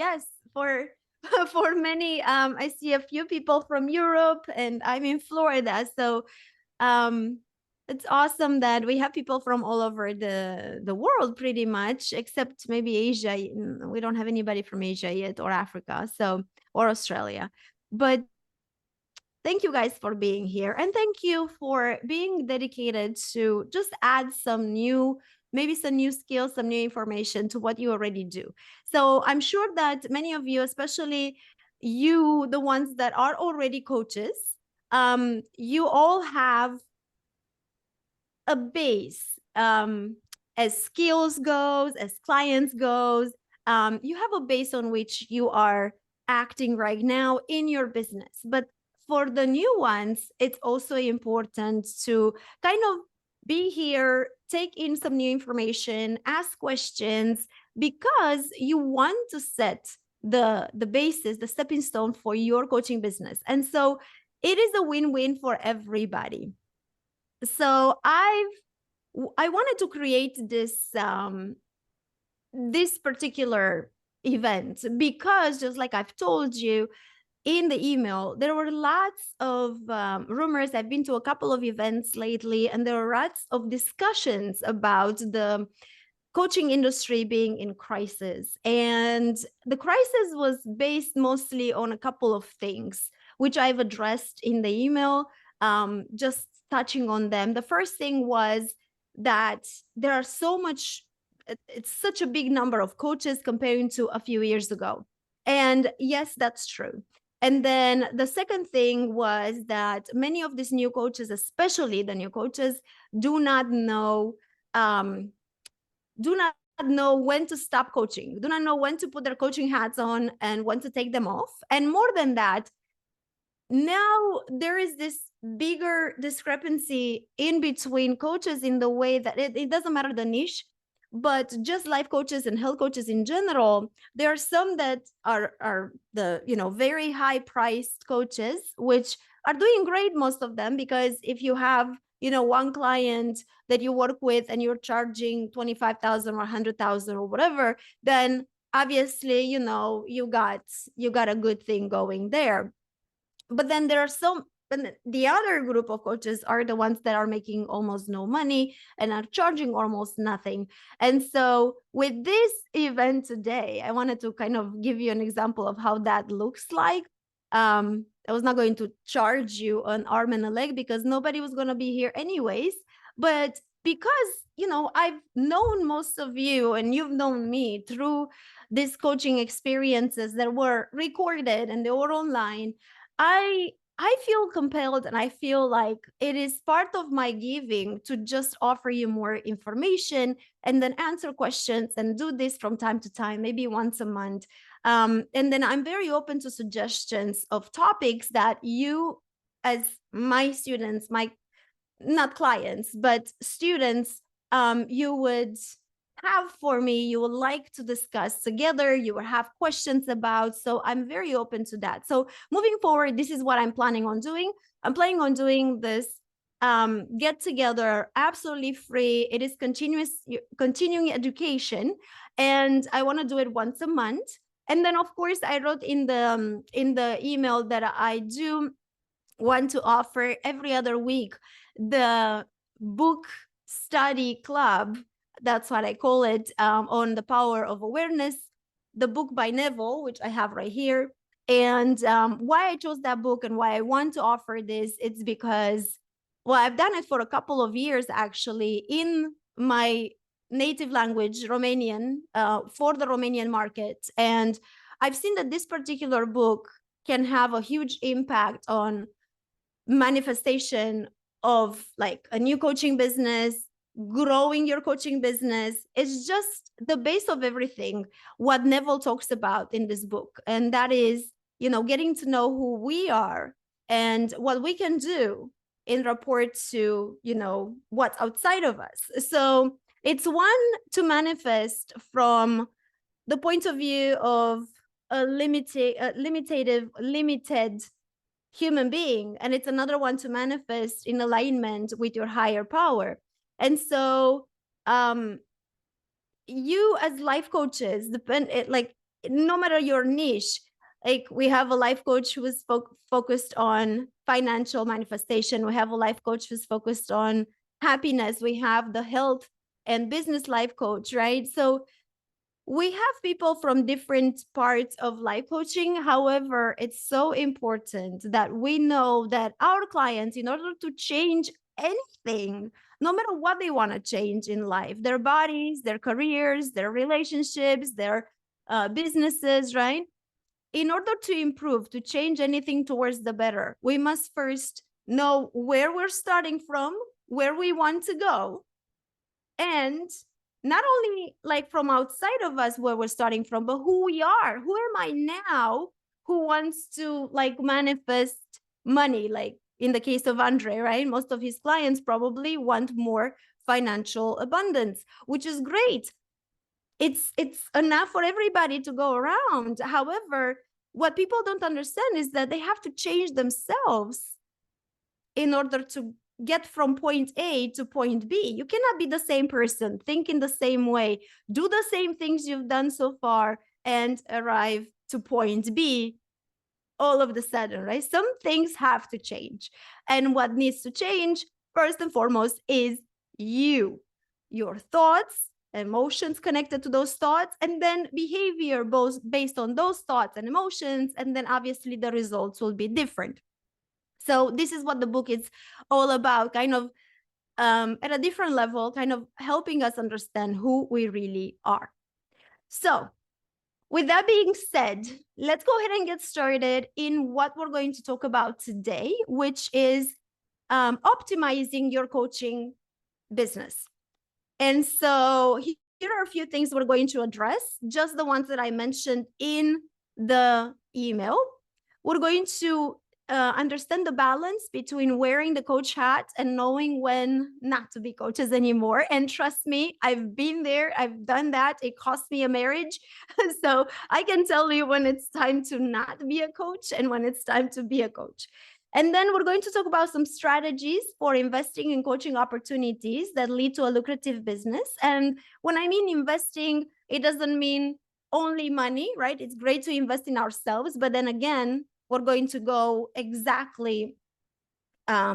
yes, for for many, I see a few people from Europe, and I'm in Florida. So it's awesome that we have people from all over the world, pretty much, except maybe Asia. We don't have anybody from Asia yet, or Africa, so, or Australia. But thank you guys for being here, and thank you for being dedicated to just add some new, maybe some new skills, some new information to what you already do. So I'm sure that many of you, especially you, the ones that are already coaches, you all have a base, as skills goes, as clients goes. You have a base on which you are acting right now in your business. But for the new ones, it's also important to kind of be here, take in some new information, ask questions, because you want to set the basis, the stepping stone for your coaching business. And so it is a win-win for everybody. So I wanted to create this particular event because, just like I've told you in the email, there were lots of rumors. I've been to a couple of events lately, and there are lots of discussions about the coaching industry being in crisis. And the crisis was based mostly on a couple of things, which I've addressed in the email, just touching on them. The first thing was that there are it's such a big number of coaches comparing to a few years ago. And yes, that's true. And then the second thing was that many of these new coaches, especially the new coaches, do not know when to stop coaching, do not know when to put their coaching hats on and when to take them off. And more than that, now there is this bigger discrepancy in between coaches in the way that it doesn't matter the niche, but just life coaches and health coaches in general. There are some that are the very high priced coaches, which are doing great, most of them, because if you have one client that you work with and you're charging 25,000 or 100,000 or whatever, then obviously you got a good thing going there. But then there are some, and the other group of coaches are the ones that are making almost no money and are charging almost nothing. And so with this event today, I wanted to kind of give you an example of how that looks like. I was not going to charge you an arm and a leg because nobody was going to be here anyways. But because, I've known most of you and you've known me through these coaching experiences that were recorded and they were online, I feel compelled, and I feel like it is part of my giving to just offer you more information and then answer questions and do this from time to time, maybe once a month. And then I'm very open to suggestions of topics that you, as my students, not clients, but students, you would have for me, you would like to discuss together, you will have questions about. So I'm very open to that. So moving forward, this is what I'm planning on doing. I'm planning on doing this get together absolutely free. It is continuing education, and I want to do it once a month. And then, of course, I wrote in the email that I do want to offer every other week the book study club. That's what I call it, on the power of awareness, the book by Neville, which I have right here. And why I chose that book and why I want to offer this, it's because, well, I've done it for a couple of years actually in my native language, Romanian, for the Romanian market. And I've seen that this particular book can have a huge impact on manifestation of like a new coaching business, growing your coaching business. It's just the base of everything what Neville talks about in this book, and that is getting to know who we are and what we can do in rapport to what's outside of us. So it's one to manifest from the point of view of a limited human being, and it's another one to manifest in alignment with your higher power. And so you as life coaches, no matter your niche. Like we have a life coach who is focused on financial manifestation. We have a life coach who's focused on happiness. We have the health and business life coach, right? So we have people from different parts of life coaching. However, it's so important that we know that our clients, in order to change anything, no matter what they want to change in life, their bodies, their careers, their relationships, their businesses, right? In order to improve, to change anything towards the better, we must first know where we're starting from, where we want to go, and not only like from outside of us where we're starting from, but who we are. Who am I now who wants to like manifest money? Like in the case of Andre, right? Most of his clients probably want more financial abundance, which is great. It's enough for everybody to go around. However, what people don't understand is that they have to change themselves in order to get from point A to point B. You cannot be the same person, think in the same way, do the same things you've done so far, and arrive to point B all of the sudden, right? Some things have to change. And what needs to change, first and foremost, is you, your thoughts, emotions connected to those thoughts, and then behavior both based on those thoughts and emotions. And then obviously the results will be different. So this is what the book is all about, kind of at a different level, kind of helping us understand who we really are. So with that being said, let's go ahead and get started in what we're going to talk about today, which is optimizing your coaching business. And so here are a few things we're going to address, just the ones that I mentioned in the email. We're going to understand the balance between wearing the coach hat and knowing when not to be coaches anymore. And trust me, I've been there, I've done that. It cost me a marriage. So I can tell you when it's time to not be a coach and when it's time to be a coach. And then we're going to talk about some strategies for investing in coaching opportunities that lead to a lucrative business. And when I mean investing, it doesn't mean only money, right? It's great to invest in ourselves, but then again, we're going to go exactly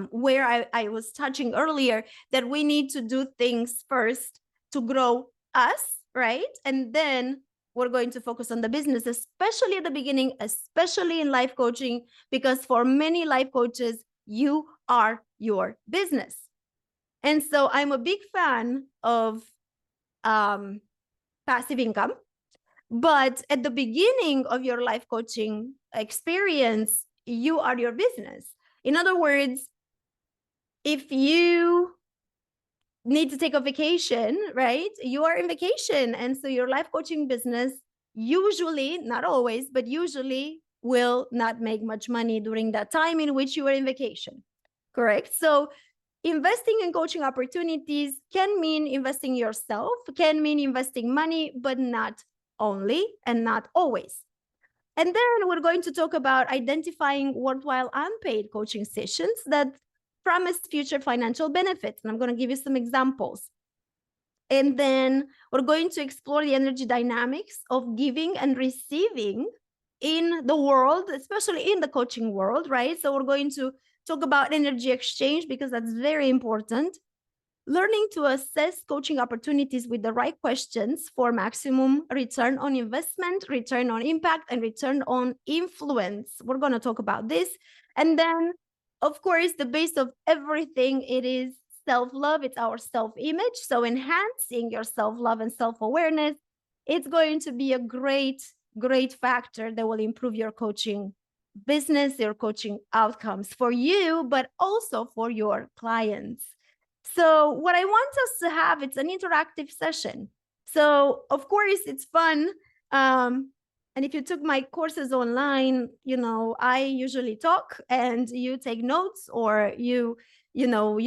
where I was touching earlier, that we need to do things first to grow us, right? And then we're going to focus on the business, especially at the beginning, especially in life coaching, because for many life coaches, you are your business. And so I'm a big fan of passive income. But at the beginning of your life coaching experience, you are your business. In other words, if you need to take a vacation, right? You are in vacation. And so your life coaching business usually, not always, but usually will not make much money during that time in which you are in vacation. Correct? So investing in coaching opportunities can mean investing yourself, can mean investing money, but not only and not always. And then we're going to talk about identifying worthwhile unpaid coaching sessions that promise future financial benefits. And I'm going to give you some examples. And then we're going to explore the energy dynamics of giving and receiving in the world, especially in the coaching world, right? So we're going to talk about energy exchange because that's very important. Learning to assess coaching opportunities with the right questions for maximum return on investment, return on impact, and return on influence. We're going to talk about this. And then, of course, the base of everything, it is self-love. It's our self-image. So enhancing your self-love and self-awareness, it's going to be a great factor that will improve your coaching business, your coaching outcomes for you, but also for your clients. So what I want us to have, it's an interactive session. So of course it's fun. And if you took my courses online, you know, I usually talk and you take notes, or you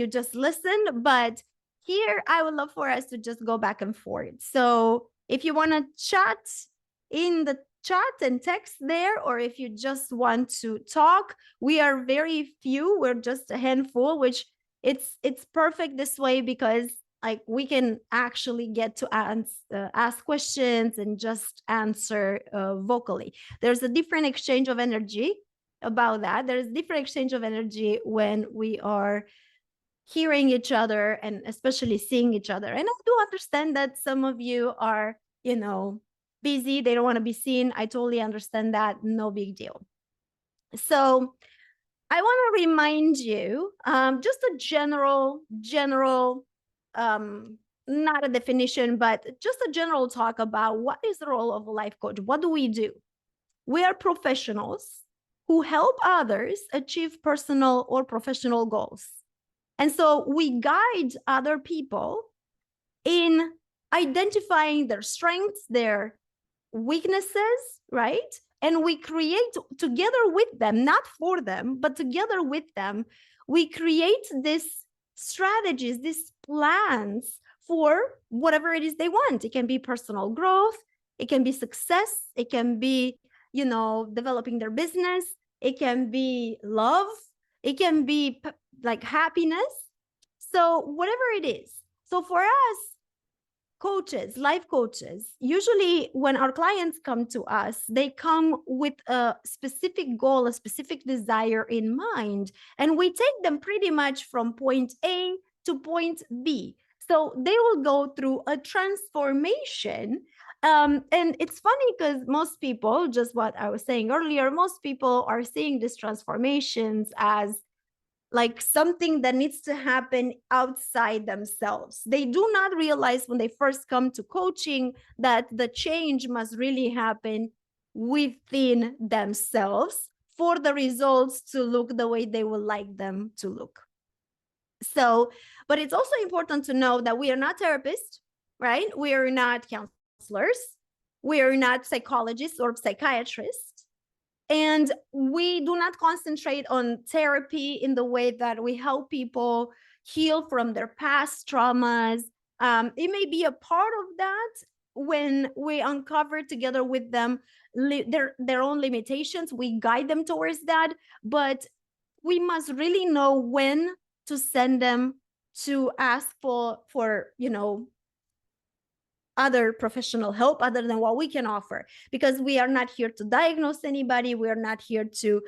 just listen. But here I would love for us to just go back and forth. So if you want to chat in the chat and text there, or if you just want to talk, we are very few, we're just a handful, which it's perfect this way because like we can actually get to ask questions and just answer vocally. There's a different exchange of energy about that. There's different exchange of energy when we are hearing each other and especially seeing each other. And I do understand that some of you are, you know, busy, they don't want to be seen. I totally understand that, no big deal. So I want to remind you just a general, not a definition, but just a general talk about what is the role of a life coach. What do we do? We are professionals who help others achieve personal or professional goals. And so we guide other people in identifying their strengths, their weaknesses, right? And we create together with them, not for them, but together with them, we create these strategies, these plans for whatever it is they want. It can be personal growth, it can be success, it can be, you know, developing their business, it can be love, it can be like happiness. So whatever it is. So for us, coaches, life coaches, usually when our clients come to us, they come with a specific goal, a specific desire in mind, and we take them pretty much from point A to point B. So they will go through a transformation. And it's funny because most people, just what I was saying earlier, most people are seeing these transformations as like something that needs to happen outside themselves. They do not realize when they first come to coaching that the change must really happen within themselves for the results to look the way they would like them to look. So, but it's also important to know that we are not therapists, right? We are not counselors. We are not psychologists or psychiatrists. And we do not concentrate on therapy in the way that we help people heal from their past traumas. It may be a part of that when we uncover together with them their own limitations. We guide them towards that, but we must really know when to send them to ask for you know, other professional help other than what we can offer, because we are not here to diagnose anybody. We are not here to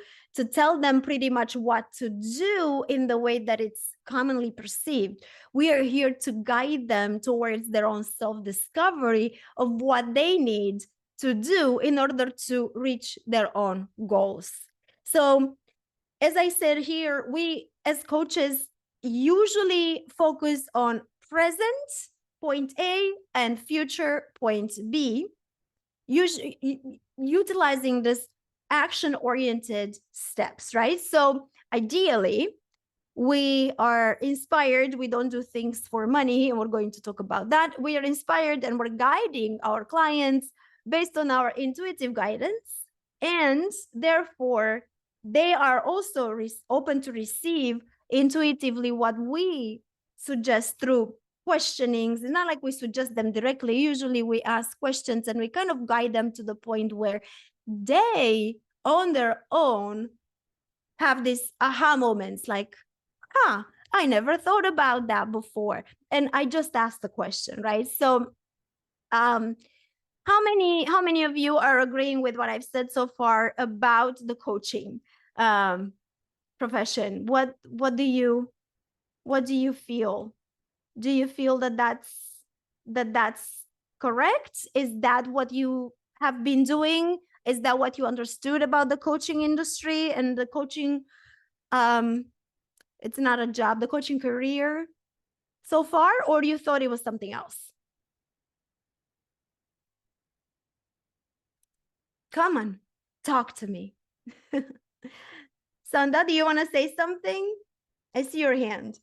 tell them pretty much what to do in the way that it's commonly perceived. We are here to guide them towards their own self-discovery of what they need to do in order to reach their own goals. So as I said here, we as coaches usually focus on present, point A, and future, point B, utilizing this action-oriented steps, right? So ideally, we are inspired. We don't do things for money, and we're going to talk about that. We are inspired and we're guiding our clients based on our intuitive guidance, and therefore they are also open to receive intuitively what we suggest through questionings. It's not like we suggest them directly. Usually we ask questions and we kind of guide them to the point where they on their own have these aha moments like, huh, I never thought about that before. And I just asked the question, right? So how many of you are agreeing with what I've said so far about the coaching profession? What do you feel? Do you feel that that's correct? Is that what you have been doing? Is that what you understood about the coaching industry and the coaching it's not a job, the coaching career so far, or you thought it was something else? Come on, talk to me. Sanda, do you want to say something? I see your hand.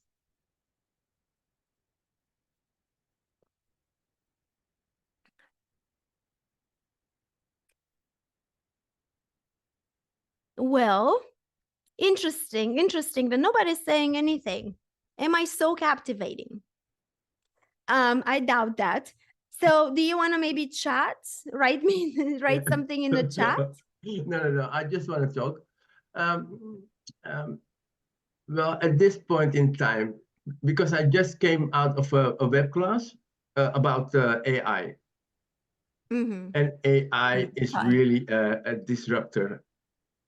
Well, interesting that nobody's saying anything. Am I so captivating? I doubt that. So do you want to maybe chat? Write something in the chat? No. I just want to talk. Well, at this point in time, because I just came out of a web class about AI, Mm-hmm. and AI is Hi. really a disruptor.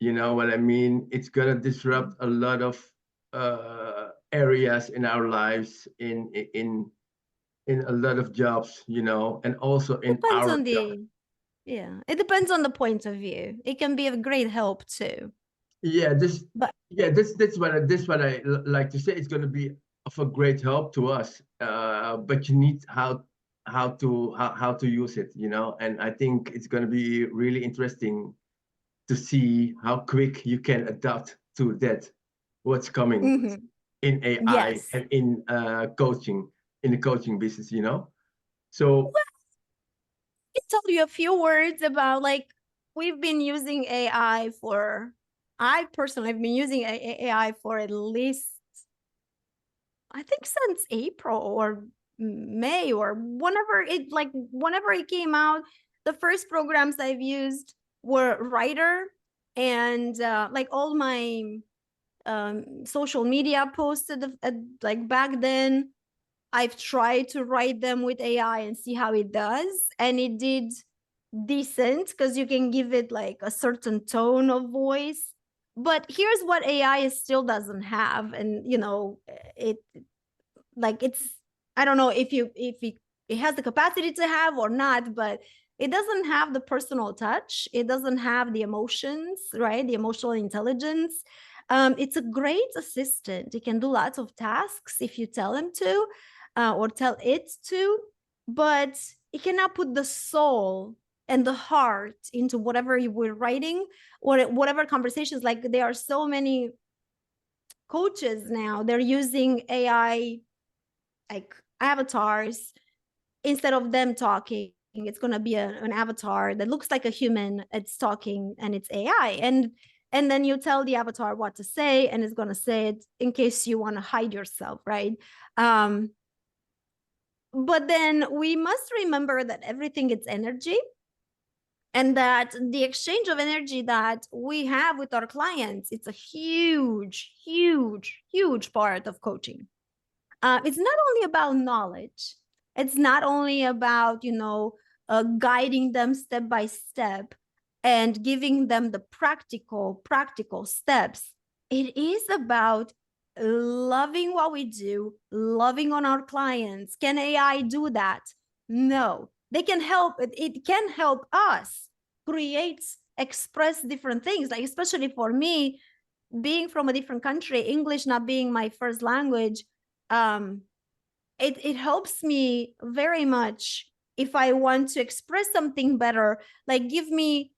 You know what I mean? It's gonna disrupt a lot of areas in our lives, in a lot of jobs, you know, and also in Depends our on job. yeah, it depends on the point of view. It can be of great help too. Yeah, But this what like to say. It's going to be of a great help to us, but you need how to use it, you know. And I think it's going to be really interesting to see how quick you can adapt to that, what's coming mhm. in AI Yes. and in coaching, in the coaching business, you know. So Can tell you a few words about like we've been using AI for I personally have been using AI for at least I think since April or May or whenever it came out. The first programs I've used were Writer and like all my social media posted like back then. I've tried to write them with AI and see how it does, and it did decent because you can give it like a certain tone of voice. But here's what AI still doesn't have, and it like it's I don't know if it has the capacity to have or not, but it doesn't have the personal touch. It doesn't have the emotions, right? The emotional intelligence. It's a great assistant. It can do lots of tasks if you tell him to, or tell it to, but it cannot put the soul and the heart into whatever you were writing or whatever conversations. Like there are so many coaches now, they're using AI like avatars. Instead of them talking, it's going to be an avatar that looks like a human. It's talking and it's AI. And then you tell the avatar what to say, and it's going to say it in case you want to hide yourself, right? um but then we must remember that everything is energy, and that the exchange of energy that we have with our clients, it's a huge part of coaching. It's not only about knowledge. It's not only about, guiding them step by step and giving them the practical steps. It is about loving what we do, loving on our clients. Can AI do that? No. They can help. It can help us create, express different things. Like, especially for me, being from a different country, English not being my first language, um, it helps me very much if I want to express something better. Like, give me,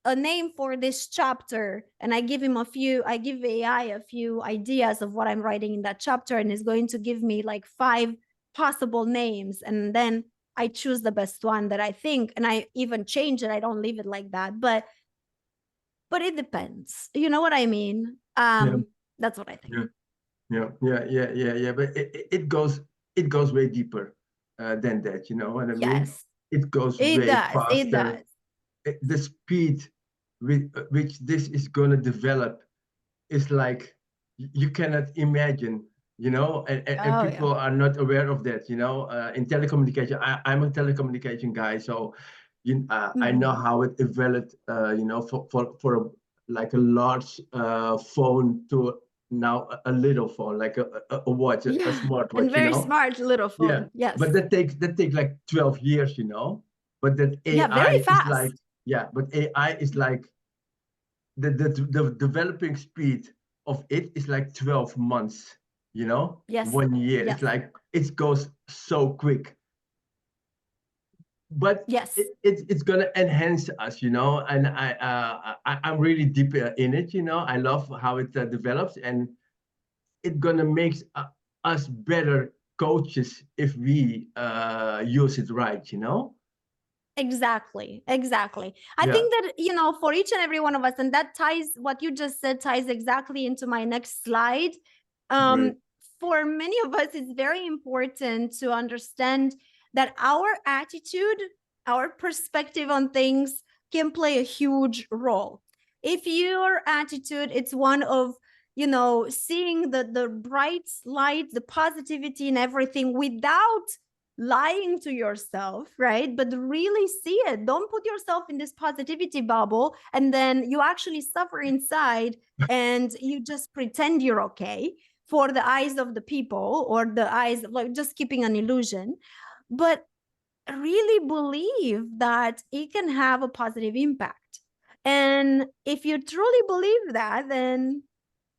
a name for this chapter, and I give AI a few ideas of what I'm writing in that chapter, and it's going to give me like 5 possible names, and then I choose the best one that I think, and I even change it. I don't leave it like that, but it depends. You know what I mean? yeah, That's what I think. yeah. Yeah. But it goes way deeper than that. You know what I mean? Yes, It goes it way does. It faster. does. The speed with which this is going to develop is like you cannot imagine. You know, and Oh yeah. people are not aware of that. You know, in telecommunication, I'm a telecommunication guy, so I know Mm-hmm. how it developed. You know, for like a large phone to now a little phone, like a watch, a Yeah, and smartwatch, you very know? smart little Yeah. phone. Yes. But that takes like 12 years, you know? But that Yeah, very AI is like, fast. yeah, but AI is like the developing speed of it is like 12 months, you know? Yes. 1 year. It's Yes. like it goes so quick. But Yes. it's gonna enhance us, you know, and I'm really deep in it, you know. I love how it develops, and it's gonna make us better coaches if we use it right, you know. Exactly. Exactly. I Yeah, think that, for each and every one of us, and that ties what you just said ties exactly into my next slide. great. Um, for many of us, it's very important to understand that our attitude, our perspective on things can play a huge role. If your attitude, it's one of you know, seeing the bright light, the positivity in everything without lying to yourself, right? But really see it. Don't put yourself in this positivity bubble and then you actually suffer inside and you just pretend you're okay for the eyes of the people, or the eyes of, like, just keeping an illusion. But really believe that it can have a positive impact. And if you truly believe that, then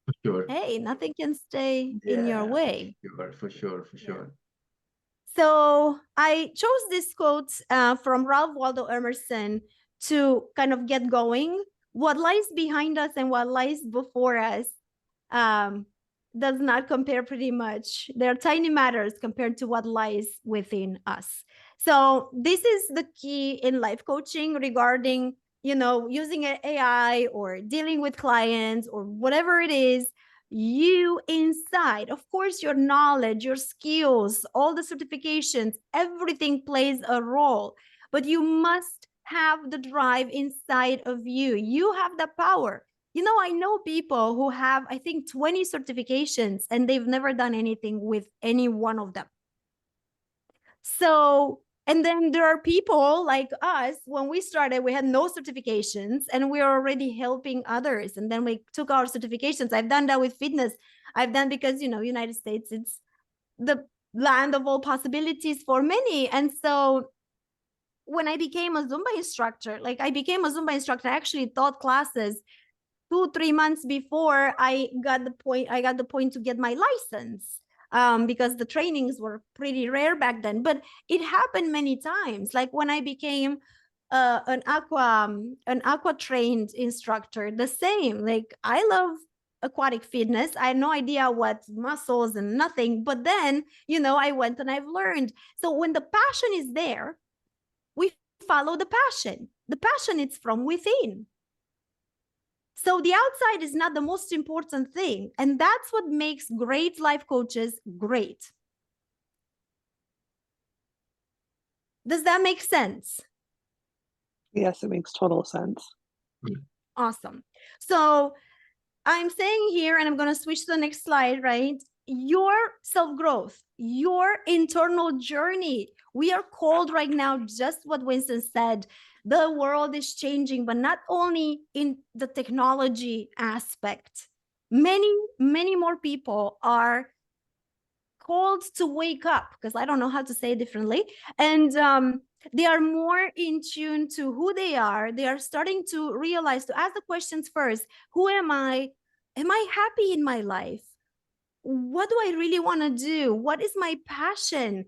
For sure. hey, nothing can stay in your Yeah, way. for sure. So I chose this quote from Ralph Waldo Emerson to kind of get going. What lies behind us and what lies before us does not compare pretty much. They're tiny matters compared to what lies within us. So this is the key in life coaching regarding, you know, using AI or dealing with clients or whatever it is. You inside, of course, your knowledge, your skills, all the certifications, everything plays a role, but you must have the drive inside of you. You have the power. You know, I know people who have, I think, 20 certifications and they've never done anything with any one of them. So, and then there are people like us, when we started, we had no certifications and we were already helping others. And then we took our certifications. I've done that with fitness. I've done, because, you know, United States, it's the land of all possibilities for many. And so when I became a Zumba instructor, I actually taught classes 2-3 months before I got the point to get my license, because the trainings were pretty rare back then. But it happened many times. Like when I became an aqua trained instructor, the same. Like, I love aquatic fitness. I had no idea what muscles and nothing, but then, you know, I went and I've learned. So when the passion is there, we follow the passion. The passion is from within. So the outside is not the most important thing. And that's what makes great life coaches great. Does that make sense? Yes, it makes total sense. Awesome. So I'm saying here, and I'm going to switch to the next slide, right? Your self-growth, your internal journey. We are called right now, just what Winston said, the world is changing, but not only in the technology aspect. Many more people are called to wake up, because I don't know how to say it differently. And they are more in tune to who they are. They are starting to realize, to ask the questions first. Who am I? Am I happy in my life? What do I really want to do? What is my passion?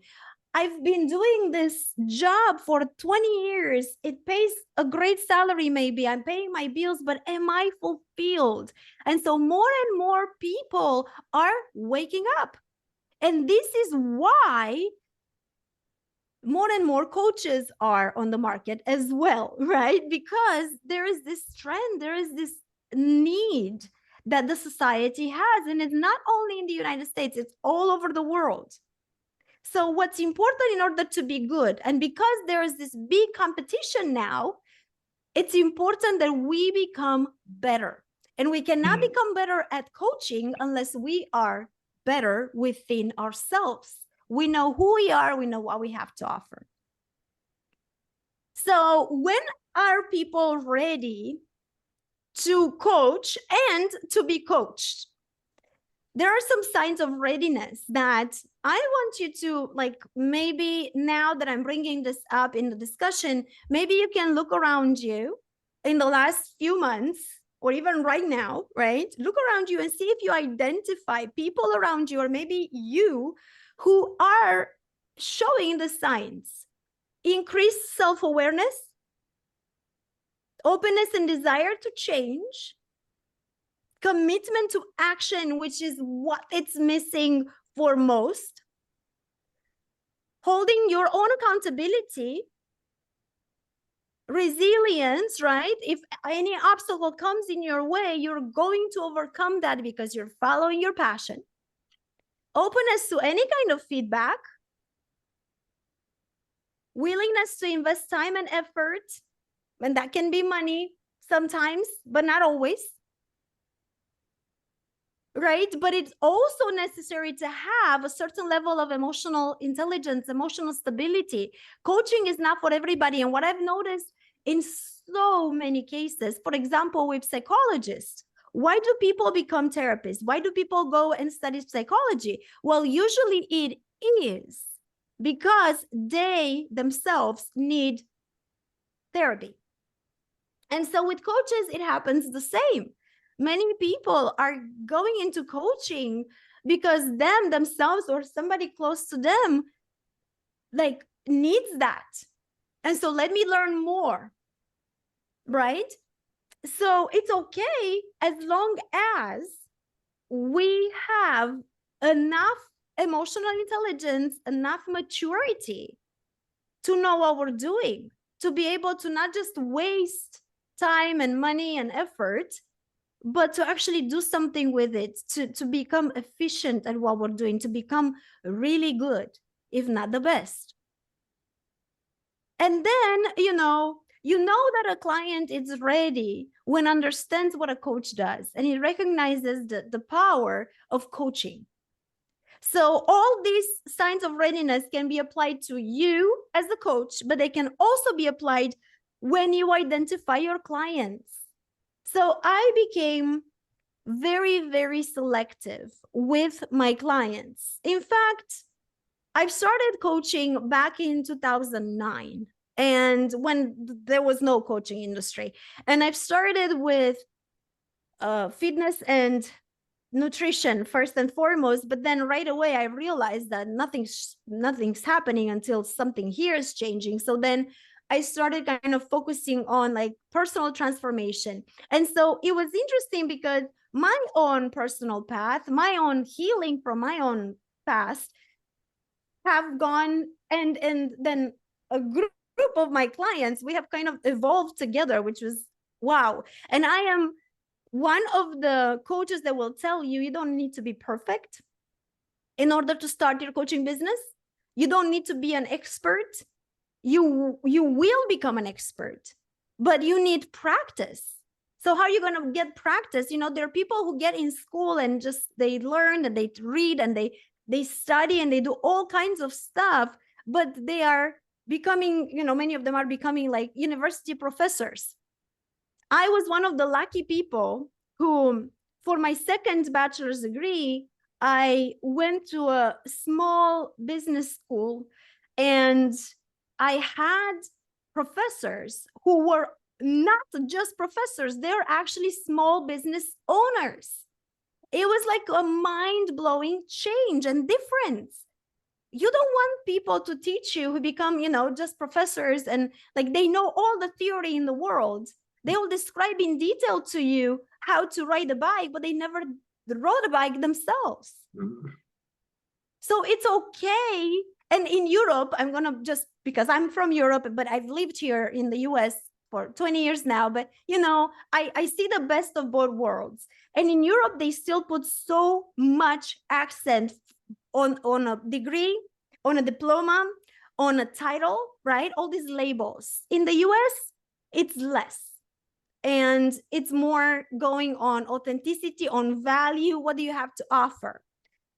I've been doing this job for 20 years. It pays a great salary, maybe. I'm paying my bills, but am I fulfilled? And so more and more people are waking up. And this is why more and more coaches are on the market as well, right? Because there is this trend, there is this need that the society has. And it's not only in the United States, it's all over the world. So what's important in order to be good, and because there is this big competition now, it's important that we become better. And we cannot become better at coaching unless we are better within ourselves. We know who we are, we know what we have to offer. So when are people ready to coach and to be coached? There are some signs of readiness that I want you to, like, maybe now that I'm bringing this up in the discussion, maybe you can look around you in the last few months, or even right now, right? Look around you and see if you identify people around you, or maybe you, who are showing the signs. Increased self-awareness, openness and desire to change, commitment to action, which is what it's missing for most, holding your own accountability, resilience, right? If any obstacle comes in your way, you're going to overcome that because you're following your passion, openness to any kind of feedback, willingness to invest time and effort, and that can be money sometimes, but not always. right? But it's also necessary to have a certain level of emotional intelligence, emotional stability. Coaching is not for everybody. And what I've noticed in so many cases, for example, with psychologists, why do people become therapists? Why do people go and study psychology? Well, usually it is because they themselves need therapy. And so with coaches, it happens the same. Many people are going into coaching because themselves or somebody close to them like needs that. And so let me learn more, right? So it's okay as long as we have enough emotional intelligence, enough maturity to know what we're doing, to be able to not just waste time and money and effort, but to actually do something with it, to become efficient at what we're doing, to become really good, if not the best. And then, you know that a client is ready when understands what a coach does, and he recognizes the power of coaching. So all these signs of readiness can be applied to you as a coach, but they can also be applied when you identify your clients. So I became very, very selective with my clients. In fact, I've started coaching back in 2009, and when there was no coaching industry. And I've started with fitness and nutrition first and foremost, but then right away I realized that nothing's happening until something here is changing. So then I started kind of focusing on like personal transformation. And so it was interesting because my own personal path, my own healing from my own past have gone, and then a group of my clients, we have kind of evolved together, which was wow. And I am one of the coaches that will tell you, you don't need to be perfect in order to start your coaching business. You don't need to be an expert. You will become an expert, but you need practice. So how are you going to get practice? There are people who get in school and just they learn and they read and they study and they do all kinds of stuff, but they are becoming, many of them are becoming like university professors. I was one of the lucky people who, for my second bachelor's degree, I went to a small business school, and I had professors who were not just professors, they're actually small business owners. It was like a mind-blowing change and difference. You don't want people to teach you who become, just professors and like they know all the theory in the world. They will describe in detail to you how to ride a bike, but they never rode a bike themselves. So it's okay. And in Europe, I'm going to just, because I'm from Europe, but I've lived here in the US for 20 years now. But, I see the best of both worlds. And in Europe, they still put so much accent on a degree, on a diploma, on a title, right? All these labels. In the US, it's less. And it's more going on authenticity, on value. What do you have to offer?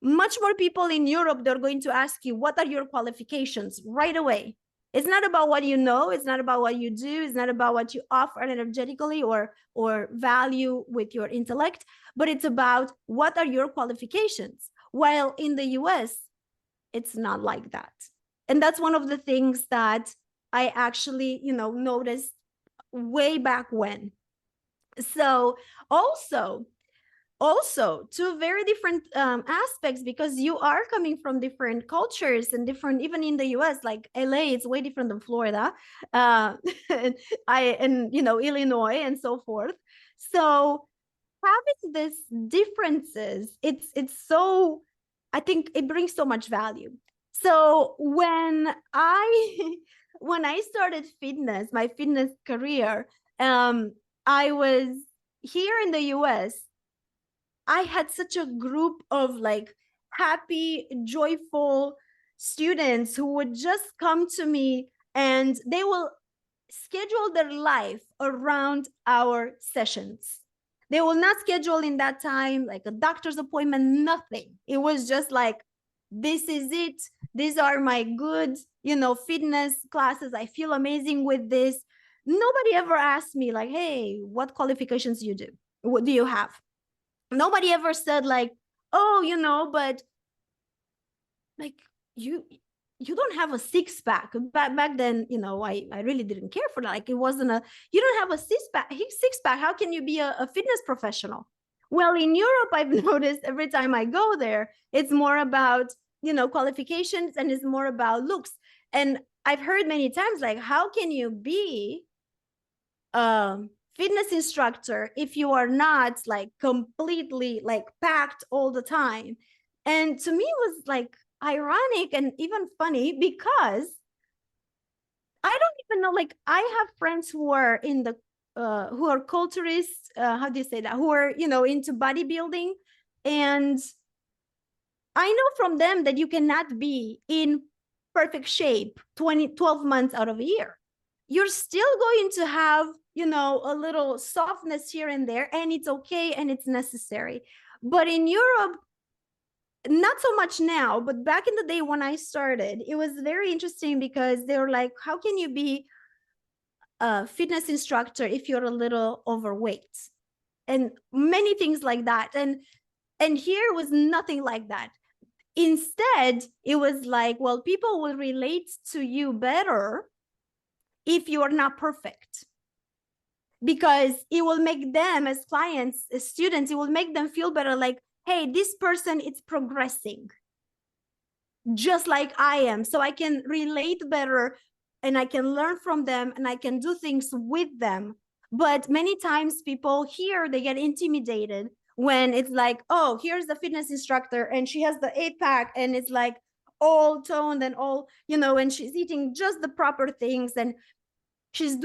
Much more people in Europe, they're going to ask you, what are your qualifications right away? It's not about what you know. It's not about what you do. It's not about what you offer energetically or value with your intellect, but it's about what are your qualifications. While in the US, it's not like that. And that's one of the things that I actually, noticed way back when. So also two very different aspects, because you are coming from different cultures and different, even in the US, like LA, it's way different than Florida, and Illinois and so forth. So having these differences, it's so, I think it brings so much value. So when I started fitness, my fitness career, I was here in the US. I had such a group of like happy, joyful students who would just come to me and they will schedule their life around our sessions. They will not schedule in that time, like a doctor's appointment, nothing. It was just like, this is it. These are my good, fitness classes. I feel amazing with this. Nobody ever asked me like, hey, what qualifications do you do? What do you have? Nobody ever said like, oh, but like you don't have a six-pack. Back then, I really didn't care for that. Like, it wasn't you don't have a six-pack. How can you be a fitness professional? Well, in Europe, I've noticed every time I go there, it's more about, qualifications, and it's more about looks. And I've heard many times, like, how can you be a fitness instructor if you are not like completely like packed all the time? And to me, it was like ironic and even funny, because I don't even know, like, I have friends who are in the who are culturists, how do you say that, who are into bodybuilding, and I know from them that you cannot be in perfect shape 12 months out of a year. You're still going to have a little softness here and there, and it's okay and it's necessary. But in Europe, not so much now, but back in the day when I started, it was very interesting, because they were like, how can you be a fitness instructor if you're a little overweight? And many things like that. And here was nothing like that. Instead, it was like, well, people will relate to you better if you are not perfect, because it will make them, as clients, as students, it will make them feel better, like, hey, this person is progressing just like I am, so I can relate better and I can learn from them and I can do things with them. But many times people here, they get intimidated when it's like, oh, here's the fitness instructor and she has the 8-pack and it's like all toned and all, and she's eating just the proper things, and she's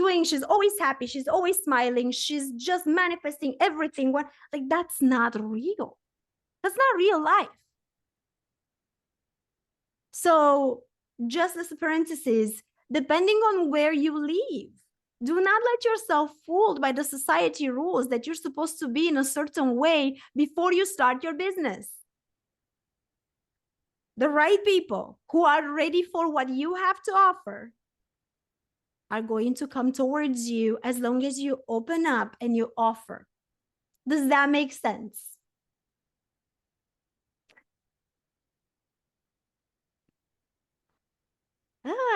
always happy, she's always smiling, she's just manifesting everything. Like, that's not real. That's not real life. So, just as a parenthesis, depending on where you live, do not let yourself fooled by the society rules that you're supposed to be in a certain way before you start your business. The right people who are ready for what you have to offer are going to come towards you as long as you open up and you offer. Does that make sense?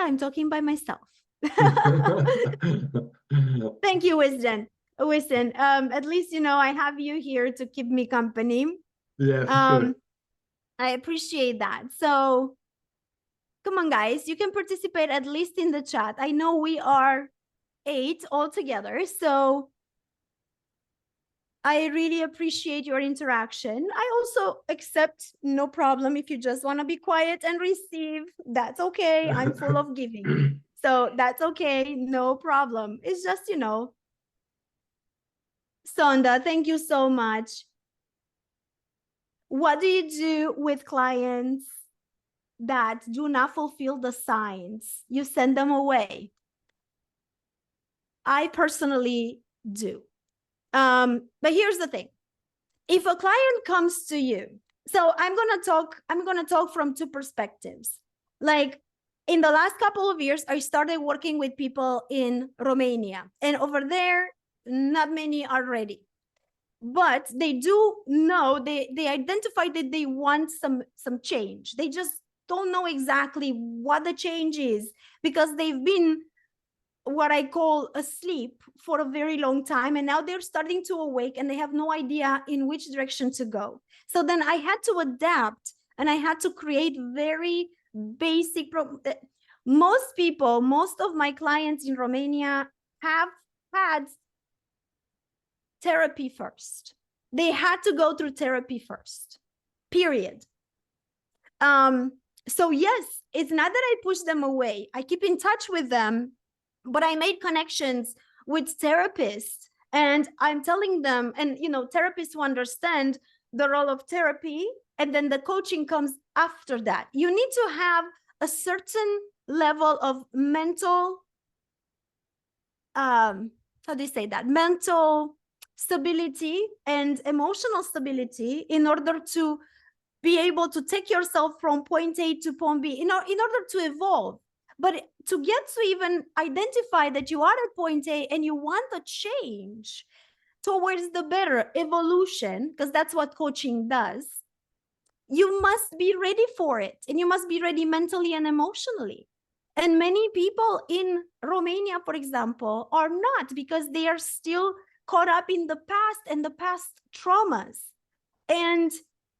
I'm talking by myself. Thank you, Wisdom. At least, I have you here to keep me company. Yeah, for sure. I appreciate that. So come on, guys, you can participate at least in the chat. I know we are 8 altogether, so I really appreciate your interaction. I also accept, no problem, if you just want to be quiet and receive, that's okay. I'm full of giving. So that's okay, no problem. It's just, Sanda, thank you so much. What do you do with clients that do not fulfill the signs? You send them away. I personally do. But here's the thing. If a client comes to you, so I'm gonna talk from 2 perspectives. Like, in the last couple of years, I started working with people in Romania, and over there, not many are ready. But they do know, they identify that they want some change. They just don't know exactly what the change is, because they've been what I call asleep for a very long time, and now they're starting to awake and they have no idea in which direction to go. So then I had to adapt, and I had to create very basic most of my clients in Romania have had therapy first. They had to go through therapy first, period. So yes, it's not that I push them away. I keep in touch with them, but I made connections with therapists, and I'm telling them, and therapists who understand the role of therapy, and then the coaching comes after that. You need to have a certain level of mental, how do you say that? Mental stability and emotional stability in order to be able to take yourself from point A to point B, in order to evolve. But to get to even identify that you are at point A and you want a change towards the better evolution, because that's what coaching does, you must be ready for it. And you must be ready mentally and emotionally. And many people in Romania, for example, are not, because they are still caught up in the past and the past traumas. And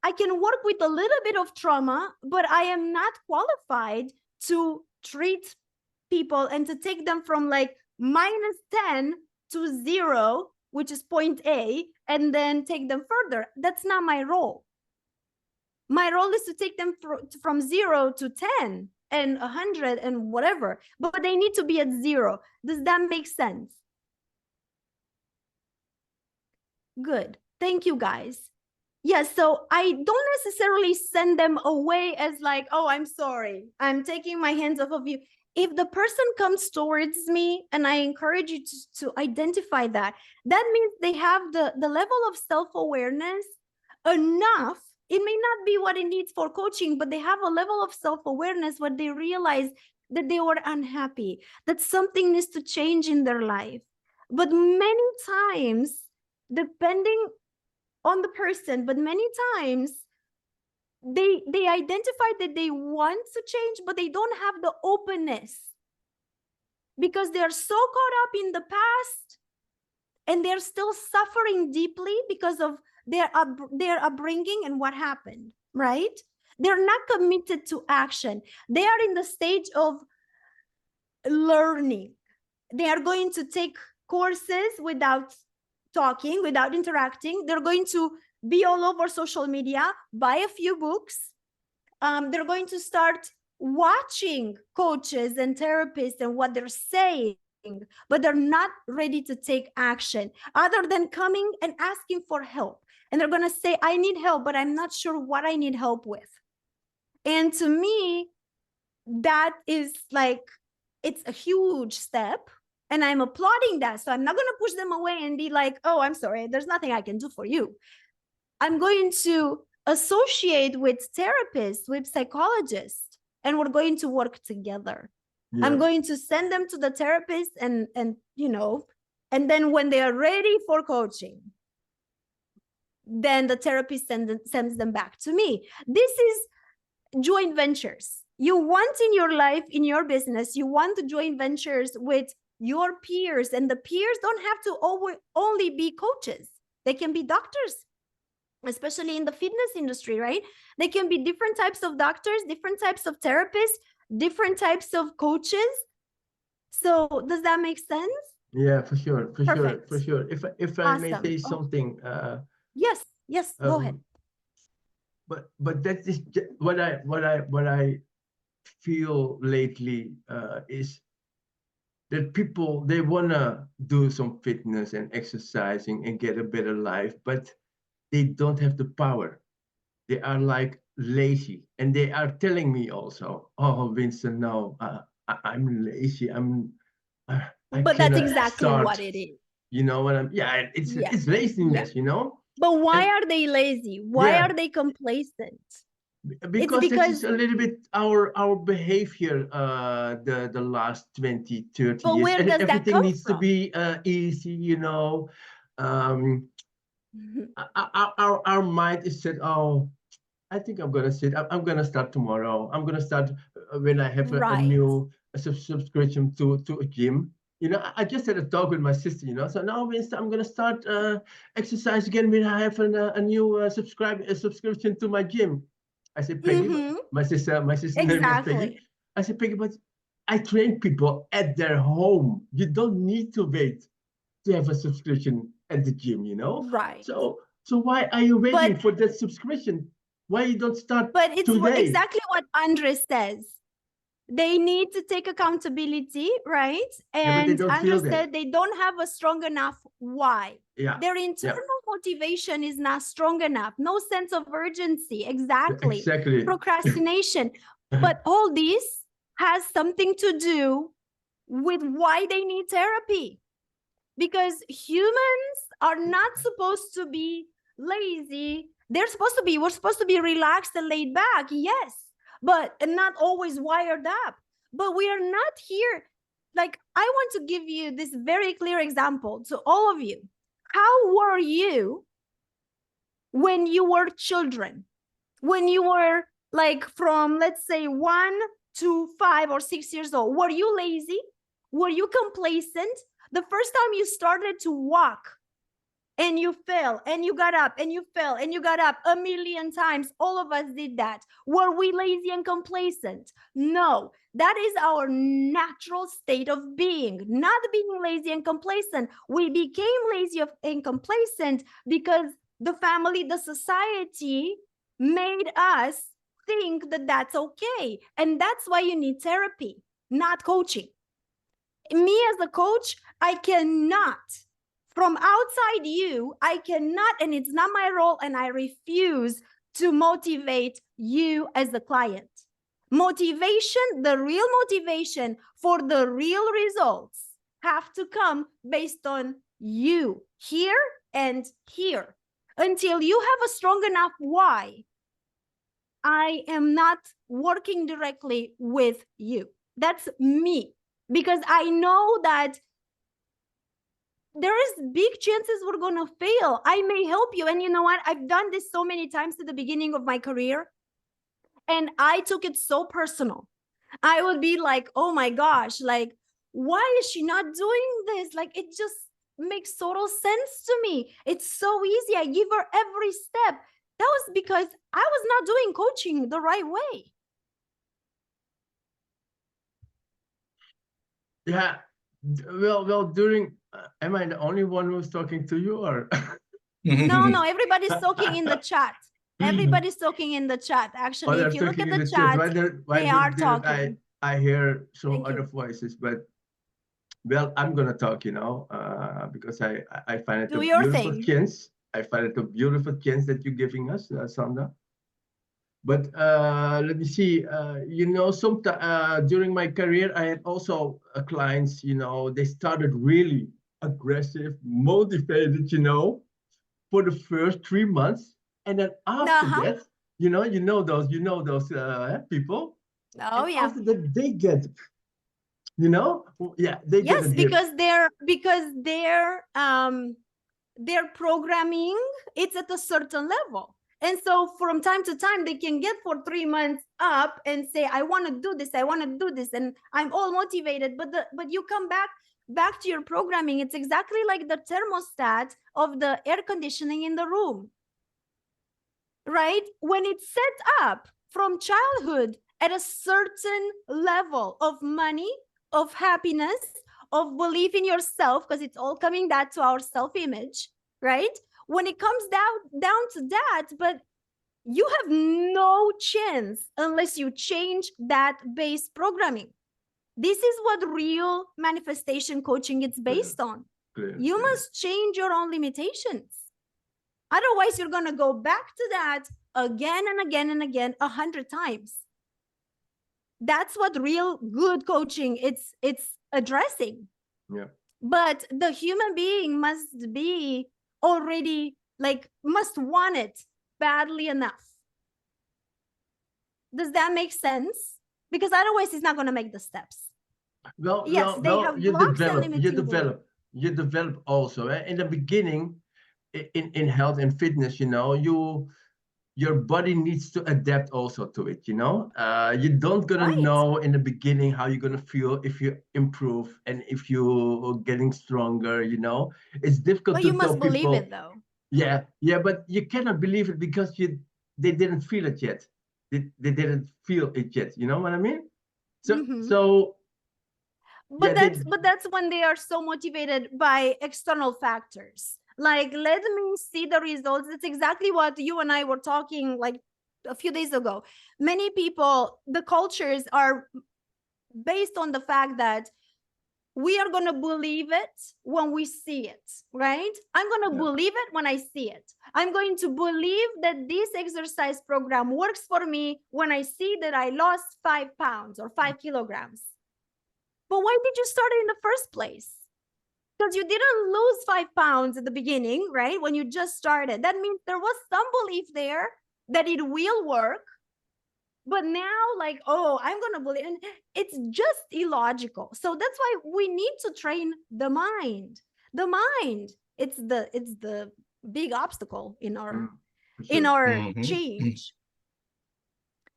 I can work with a little bit of trauma, but I am not qualified to treat people and to take them from like -10 to 0, which is point A, and then take them further. That's not my role. My role is to take them from 0 to 10 and 100 and whatever, but they need to be at 0. Does that make sense? Good. Thank you, guys. Yeah, so I don't necessarily send them away as like, oh, I'm sorry, I'm taking my hands off of you. If the person comes towards me, and I encourage you to identify that, that means they have the level of self-awareness enough. It may not be what it needs for coaching, but they have a level of self-awareness where they realize that they were unhappy, that something needs to change in their life. But many times, depending on the person, but many times they identify that they want to change, but they don't have the openness because they're so caught up in the past and they're still suffering deeply because of their upbringing and what happened, right? They're not committed to action. They are in the stage of learning. They are going to take courses without talking, without interacting. They're going to be all over social media, buy a few books. They're going to start watching coaches and therapists and what they're saying, but they're not ready to take action other than coming and asking for help. And they're going to say, I need help, but I'm not sure what I need help with. And to me, that is like, it's a huge step. And I'm applauding that. So I'm not going to push them away and be like, oh, I'm sorry, there's nothing I can do for you. I'm going to associate with therapists, with psychologists, and we're going to work together. Yeah. I'm going to send them to the therapist and you know, and then when they are ready for coaching, then the therapist sends them back to me. This is joint ventures. You want in your life, in your business, you want joint ventures with your peers, and the peers don't have to only be coaches. They can be doctors, especially in the fitness industry, right? They can be different types of doctors, different types of therapists, different types of coaches. So does that make sense? Yeah, for sure, Perfect. for sure. If I may say something. Yes, go ahead. But that is what I feel lately is that people, they wanna do some fitness and exercising and get a better life, but they don't have the power. They are like lazy, and they are telling me also, oh, Vincent, no, I'm lazy. But that's exactly what it is. You know what I'm? Yeah, it's laziness. You know. But why are they lazy? Why are they complacent? Because it's a little bit our behavior the last 20, 30 years. Where does everything that come needs from? To be easy, you know. Our mind is said, oh, I think I'm gonna sit. I'm gonna start tomorrow. I'm gonna start when I have a new subscription to a gym. You know, I just had a talk with my sister. You know, so now I'm gonna start exercise again when I have a new subscription to my gym. I said, Peggy, my sister name was Peggy. I said, Peggy, but I train people at their home. You don't need to wait to have a subscription at the gym, you know? Right. So why are you waiting for that subscription? Why you don't start But it's today? Exactly what Andres says. They need to take accountability, right? And Andres said they don't have a strong enough why. Yeah. Their internal motivation is not strong enough. No sense of urgency. Exactly. Procrastination. But all this has something to do with why they need therapy. Because humans are not supposed to be lazy. We're supposed to be relaxed and laid back, yes, but and not always wired up. But we are not here. Like, I want to give you this very clear example to all of you. How were you when you were children? When you were like from, let's say, 1 to 5 or 6 years old, were you lazy? Were you complacent? The first time you started to walk and you fell and you got up and you fell and you got up a million times, all of us did that. Were we lazy and complacent? No, that is our natural state of being, not being lazy and complacent. We became lazy and complacent because the family, the society made us think that that's okay. And that's why you need therapy, not coaching. Me as a coach, I cannot, from outside you, I cannot, and it's not my role, and I refuse to motivate you as the client. Motivation, the real motivation for the real results have to come based on you, here and here. Until you have a strong enough why, I am not working directly with you. That's me, because I know that there is big chances we're going to fail. I may help you. And you know what? I've done this so many times at the beginning of my career, and I took it so personal. I would be like, oh my gosh, like, why is she not doing this? Like, it just makes total sense to me. It's so easy. I give her every step. That was because I was not doing coaching the right way. Yeah. Well, during, am I the only one who's talking to you, or? No, everybody's talking in the chat. Everybody's talking in the chat. Actually, if you look at the chat, they are talking. I hear some other voices, but well, I'm gonna talk, because I find it a beautiful chance. I find it a beautiful chance that you're giving us, Sanda. But let me see. Sometimes during my career, I had also clients. They started really aggressive, motivated. For the first 3 months, and then after that, you know those people. Oh, and yeah. After that, they get, they get. Yes, because their programming, it's at a certain level. And so from time to time, they can get for 3 months up and say, I want to do this, I want to do this, and I'm all motivated. But you come back to your programming. It's exactly like the thermostat of the air conditioning in the room, right? When it's set up from childhood at a certain level of money, of happiness, of belief in yourself, because it's all coming back to our self-image, right? When it comes down to that, but you have no chance unless you change that base programming. This is what real manifestation coaching is based on. You must change your own limitations. Otherwise, you're going to go back to that again and again and again 100 times. That's what real good coaching it's addressing. Yeah. But the human being must be already, like, must want it badly enough. Does that make sense? Because otherwise it's not going to make the steps. Well, yes, they have blocks and limiting beliefs. You develop also. In the beginning, in health and fitness, your body needs to adapt also to it. You don't gonna know in the beginning how you're gonna feel if you improve and if you're getting stronger. It's difficult to you tell must people. Believe it though. Yeah, but you cannot believe it because they didn't feel it yet. They didn't feel it yet. You know what I mean? So. But that's when they are so motivated by external factors. Like, let me see the results. That's exactly what you and I were talking like a few days ago. Many people, the cultures are based on the fact that we are going to believe it when we see it, right? I'm going to believe it when I see it. I'm going to believe that this exercise program works for me when I see that I lost 5 pounds or 5 kilograms. But why did you start it in the first place? because you didn't lose 5 pounds at the beginning, right? When you just started, that means there was some belief there that it will work. But now, like, oh, I'm going to believe, and it's just illogical. So that's why we need to train the mind. The mind, it's the big obstacle in our change.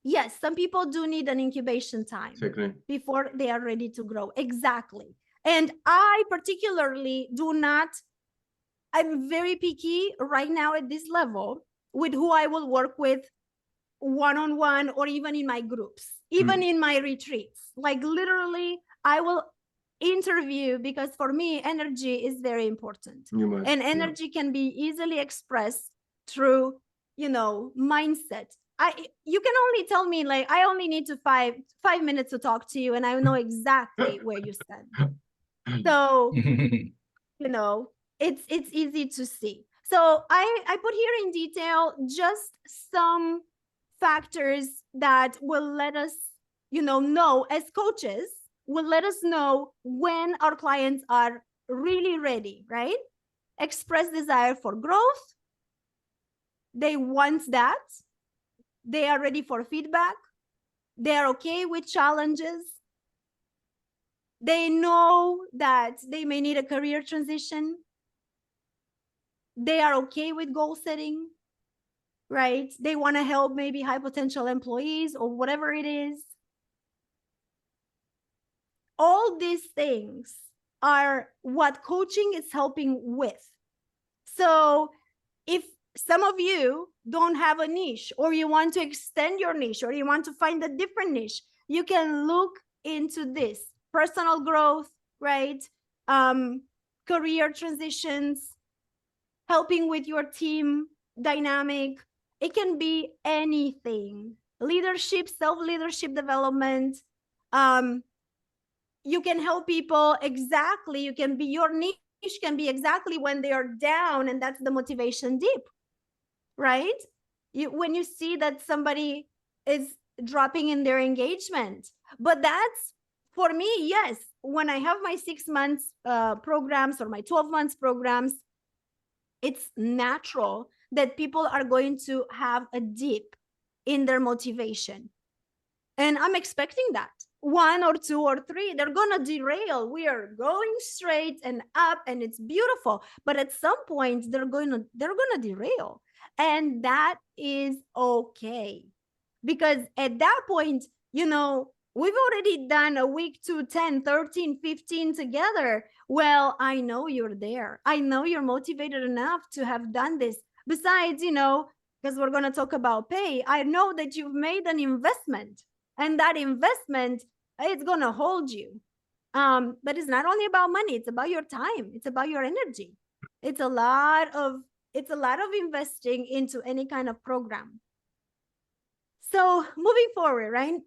Yes, some people do need an incubation time before they are ready to grow. Exactly. And I particularly do not, I'm very picky right now at this level with who I will work with one-on-one or even in my groups, even in my retreats. Like literally, I will interview, because for me, energy is very important. And energy can be easily expressed through, you know, mindset. You can only tell me, like, I only need to five minutes to talk to you, and I know exactly where you stand. So, you know, it's easy to see. So I put here in detail just some factors that will let us, you know as coaches, will let us know when our clients are really ready, right? Express desire for growth. They want that. They are ready for feedback. They are okay with challenges. They know that they may need a career transition. They are okay with goal setting, right? They want to help maybe high potential employees or whatever it is. All these things are what coaching is helping with. So if some of you don't have a niche, or you want to extend your niche, or you want to find a different niche, you can look into this: personal growth, right? Career transitions, helping with your team dynamic. It can be anything. Leadership, self-leadership development. You can help people exactly. You can be, your niche can be exactly when they are down, and that's the motivation dip, right? When you see that somebody is dropping in their engagement. But that's, for me, yes, when I have my 6 months programs or my 12 months programs, it's natural that people are going to have a dip in their motivation. And I'm expecting that. 1 or 2 or 3, they're going to derail. We are going straight and up, and it's beautiful. But at some point, they're going to derail. And that is okay. Because at that point, you know, we've already done a week 2, 10, 13, 15 together. Well, I know you're there. I know you're motivated enough to have done this. Besides, you know, because we're going to talk about pay, I know that you've made an investment, and that investment, it's going to hold you. But it's not only about money. It's about your time. It's about your energy. It's a lot of investing into any kind of program. So moving forward, right?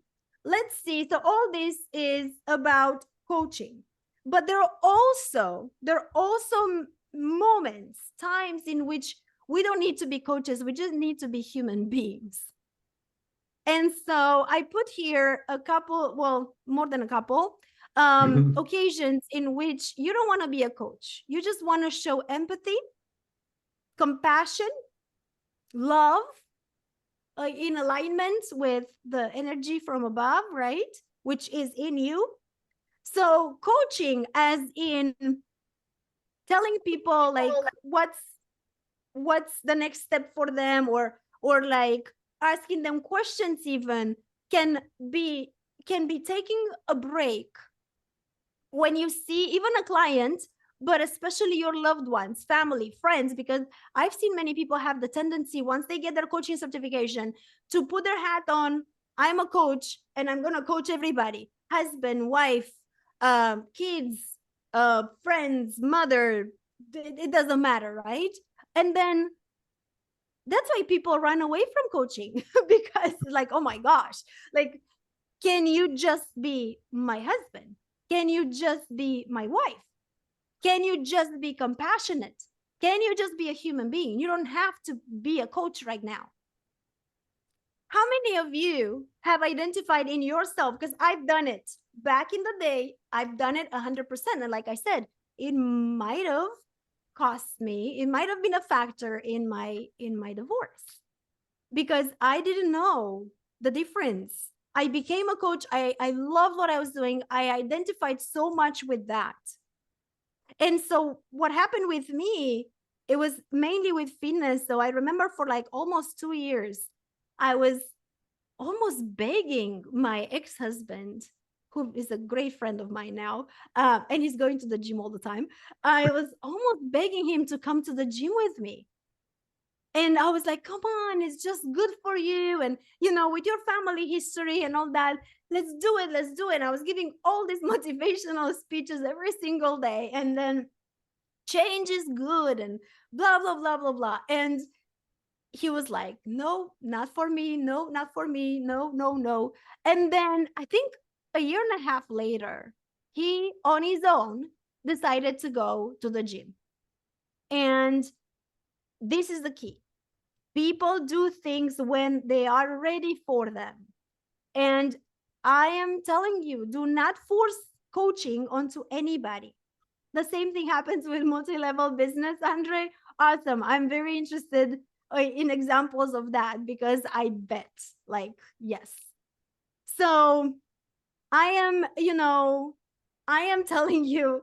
Let's see. So all this is about coaching, but there are also moments, times in which we don't need to be coaches. We just need to be human beings. And so I put here a couple, well, more than a couple occasions in which you don't want to be a coach. You just want to show empathy, compassion, love, in alignment with the energy from above, right? Which is in you. So coaching, as in telling people like what's the next step for them, or like asking them questions, even can be taking a break when you see even a client, but especially your loved ones, family, friends, because I've seen many people have the tendency, once they get their coaching certification, to put their hat on, I'm a coach and I'm going to coach everybody, husband, wife, kids, friends, mother, it doesn't matter, right? And then that's why people run away from coaching because like, oh my gosh, like, can you just be my husband? Can you just be my wife? Can you just be compassionate? Can you just be a human being? You don't have to be a coach right now. How many of you have identified in yourself? Because I've done it back in the day. I've done it 100%. And like I said, it might have cost me, it might have been a factor in my divorce, because I didn't know the difference. I became a coach. I loved what I was doing. I identified so much with that. And so what happened with me, it was mainly with fitness. So I remember for like almost 2 years, I was almost begging my ex-husband, who is a great friend of mine now, and he's going to the gym all the time. I was almost begging him to come to the gym with me. And I was like, come on, it's just good for you. And, you know, with your family history and all that, let's do it. Let's do it. And I was giving all these motivational speeches every single day. And then change is good and blah, blah, blah, blah, blah. And he was like, no, not for me. No, not for me. No, no, no. And then I think a year and a half later, he on his own decided to go to the gym. And this is the key. People do things when they are ready for them. And I am telling you, do not force coaching onto anybody. The same thing happens with multi-level business, Andre. Awesome. I'm very interested in examples of that, because I bet, like, yes. So I am, I am telling you,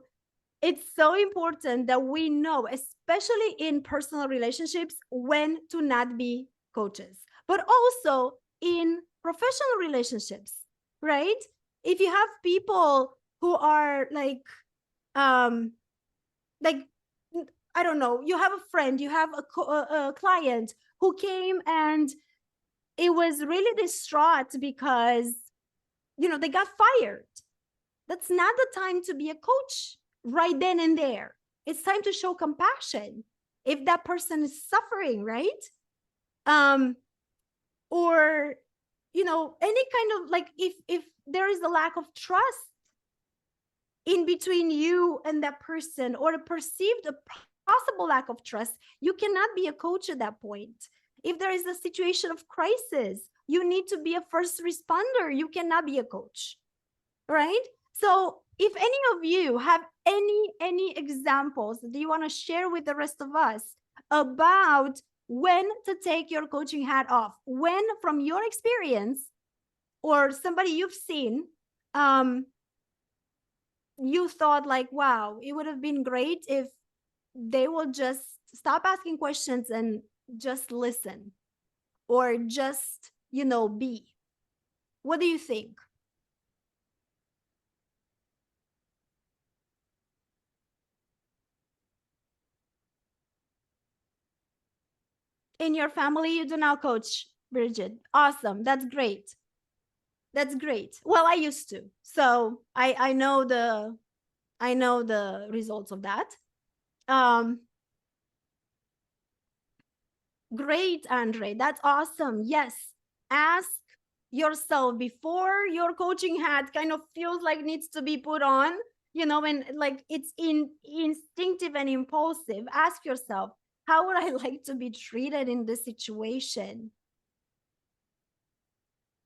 it's so important that we know, especially in personal relationships, when to not be coaches, but also in professional relationships, right? If you have people who are like, I don't know, you have a friend, you have a client who came and it was really distraught because, they got fired. That's not the time to be a coach right then and there. It's time to show compassion if that person is suffering, right? Or, any kind of like, if there is a lack of trust in between you and that person, or a perceived possible lack of trust, you cannot be a coach at that point. If there is a situation of crisis, you need to be a first responder. You cannot be a coach, right? So if any of you have any examples that you want to share with the rest of us about when to take your coaching hat off, when from your experience or somebody you've seen, you thought like, wow, it would have been great if they will just stop asking questions and just listen, or just, be. What do you think? In your family, you do now coach, Bridget. Awesome. That's great. That's great. Well, I used to. So I know the results of that. Great, Andre. That's awesome. Yes. Ask yourself before your coaching hat kind of feels like needs to be put on, and like it's instinctive and impulsive. Ask yourself, how would I like to be treated in this situation?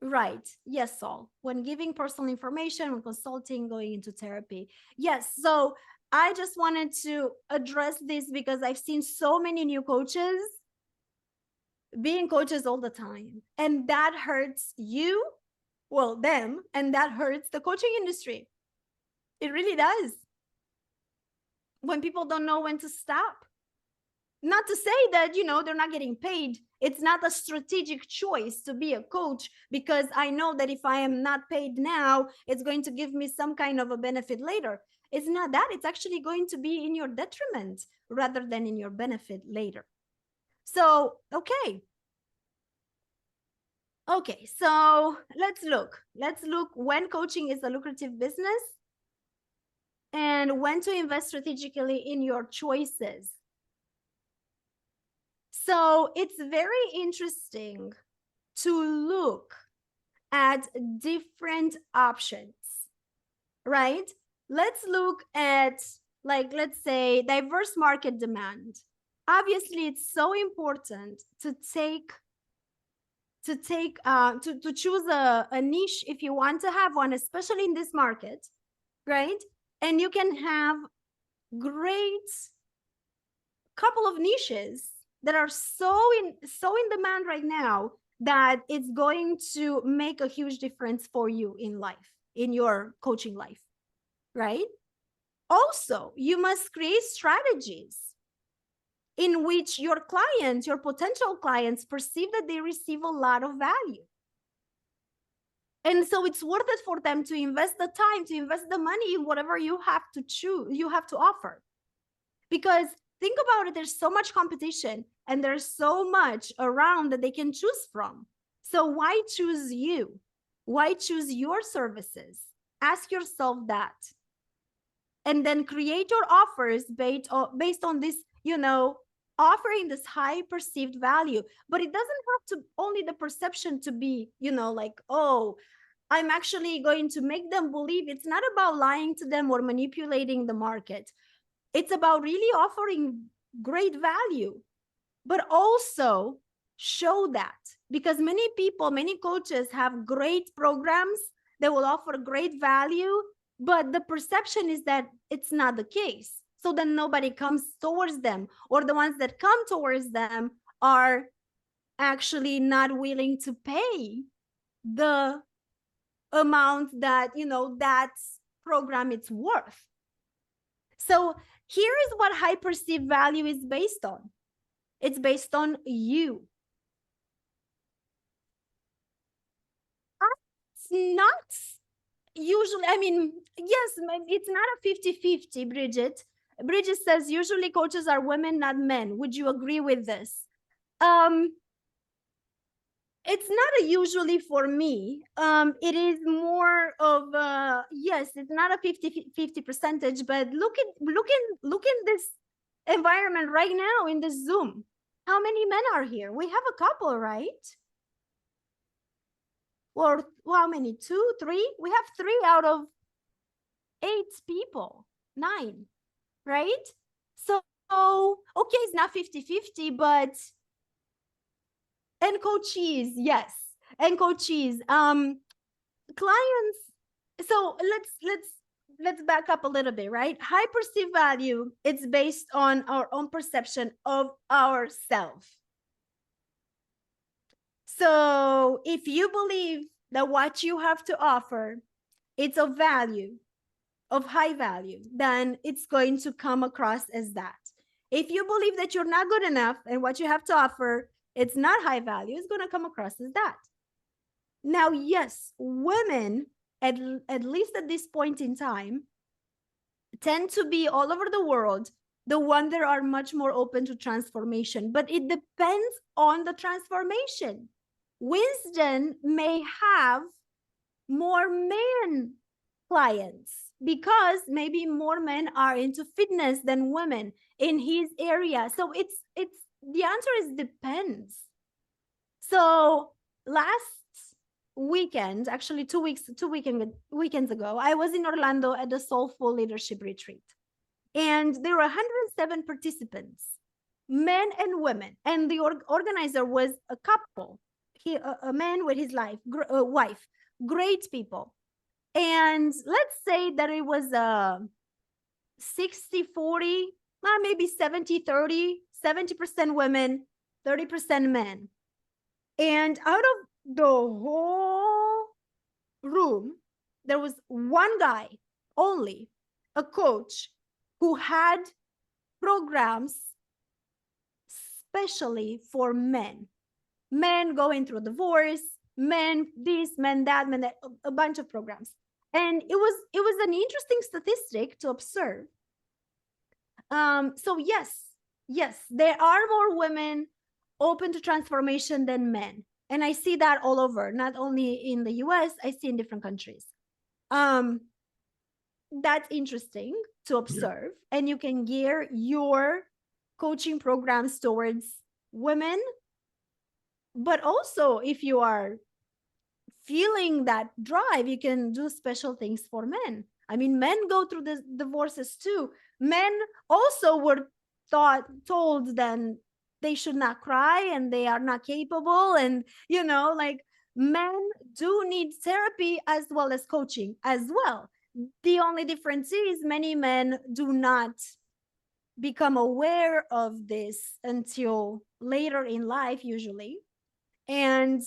Right. Yes, Saul. When giving personal information, when consulting, going into therapy. Yes. So I just wanted to address this because I've seen so many new coaches being coaches all the time. And that hurts you, well, them, and that hurts the coaching industry. It really does. When people don't know when to stop. Not to say that, they're not getting paid. It's not a strategic choice to be a coach, because I know that if I am not paid now, it's going to give me some kind of a benefit later. It's not that. It's actually going to be in your detriment rather than in your benefit later. So, okay. Okay, so let's look. Let's look when coaching is a lucrative business and when to invest strategically in your choices. So it's very interesting to look at different options, right? Let's look at, like, let's say diverse market demand. Obviously, it's so important to choose a niche if you want to have one, especially in this market, right? And you can have great couple of niches that are so in demand right now that it's going to make a huge difference for you in life, in your coaching life, right? Also, you must create strategies in which your clients, your potential clients, perceive that they receive a lot of value. And so it's worth it for them to invest the time, to invest the money in whatever you have to choose, you have to offer. Because think about it, there's so much competition and there's so much around that they can choose from. So why choose you? Why choose your services? Ask yourself that. And then create your offers based on this, offering this high perceived value. But it doesn't have to only the perception to be, like, oh, I'm actually going to make them believe. It's not about lying to them or manipulating the market. It's about really offering great value, but also show that, because many people, many coaches have great programs that will offer great value, but the perception is that it's not the case. So then nobody comes towards them, or the ones that come towards them are actually not willing to pay the amount that, that program it's worth. So here is what high perceived value is based on. It's based on you. It's not usually, yes, it's not a 50-50, Bridget. Bridget says usually coaches are women, not men. Would you agree with this? It's not a usually for me. It is more of yes, it's not a 50-50 percentage, but look in this environment right now in the Zoom. How many men are here? We have a couple, right? Or how many? 2, 3? We have 3 out of 8 people, 9, right? So okay, it's not 50-50, but and coaches, yes, and coaches, clients. So let's back up a little bit, right? High perceived value, it's based on our own perception of ourselves. So if you believe that what you have to offer, it's of value, of high value, then it's going to come across as that. If you believe that you're not good enough and what you have to offer, it's not high value, it's going to come across as that. Now, yes, women, at least at this point in time, tend to be all over the world the one that are much more open to transformation, but it depends on the transformation. Winston may have more men clients because maybe more men are into fitness than women in his area. So it's the answer is depends. So last weekend, actually 2 weekends ago, I was in Orlando at the Soulful Leadership Retreat, and there were 107 participants, men and women, and the organizer was a couple, a man with his wife, great people. And let's say that it was a 60-40, maybe 70-30, 70% women, 30% men. And out of the whole room, there was one guy only, a coach, who had programs especially for men going through divorce, men this, men that, a bunch of programs. And it was an interesting statistic to observe. So yes, there are more women open to transformation than men. And I see that all over, not only in the US, I see in different countries. That's interesting to observe. Yeah. And you can gear your coaching programs towards women. But also, if you are feeling that drive, you can do special things for men. I mean, men go through the divorces too. Men also were told then they should not cry and they are not capable. And, like, men do need therapy as well as coaching as well. The only difference is many men do not become aware of this until later in life, usually. And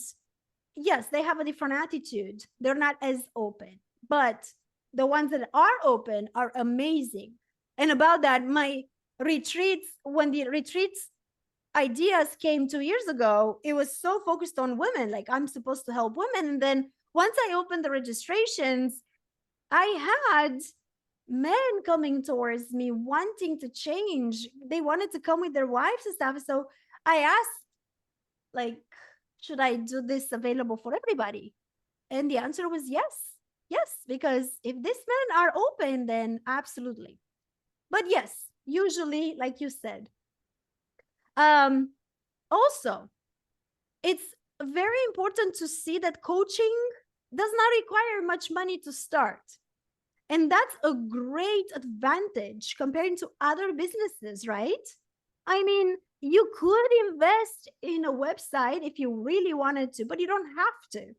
yes, they have a different attitude. They're not as open, but the ones that are open are amazing. And about that, my retreats, when the retreats ideas came 2 years ago, it was so focused on women, like I'm supposed to help women. And then once I opened the registrations, I had men coming towards me wanting to change. They wanted to come with their wives and stuff. So I asked, like, should I do this available for everybody? And the answer was yes. Yes, because if these men are open, then absolutely. But yes, usually, like you said, also, it's very important to see that coaching does not require much money to start. And that's a great advantage compared to other businesses, right? I mean, you could invest in a website if you really wanted to, but you don't have to.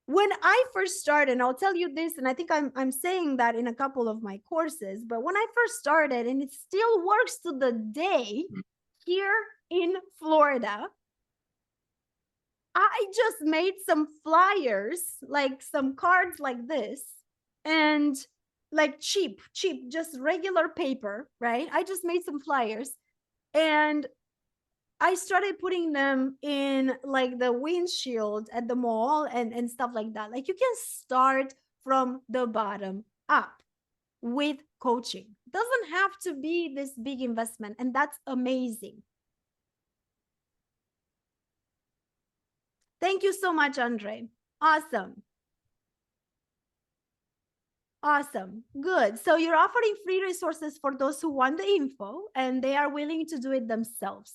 When I first started, and I'll tell you this, and I think I'm saying that in a couple of my courses, but when I first started, and it still works to the day here in Florida, I just made some flyers, like some cards like this, and like cheap, just regular paper, right? I just made some flyers and I started putting them in like the windshield at the mall and stuff like that. Like you can start from the bottom up with coaching. Doesn't have to be this big investment, and that's amazing. Thank you so much, Andre. Awesome. Awesome. Good. So you're offering free resources for those who want the info and they are willing to do it themselves.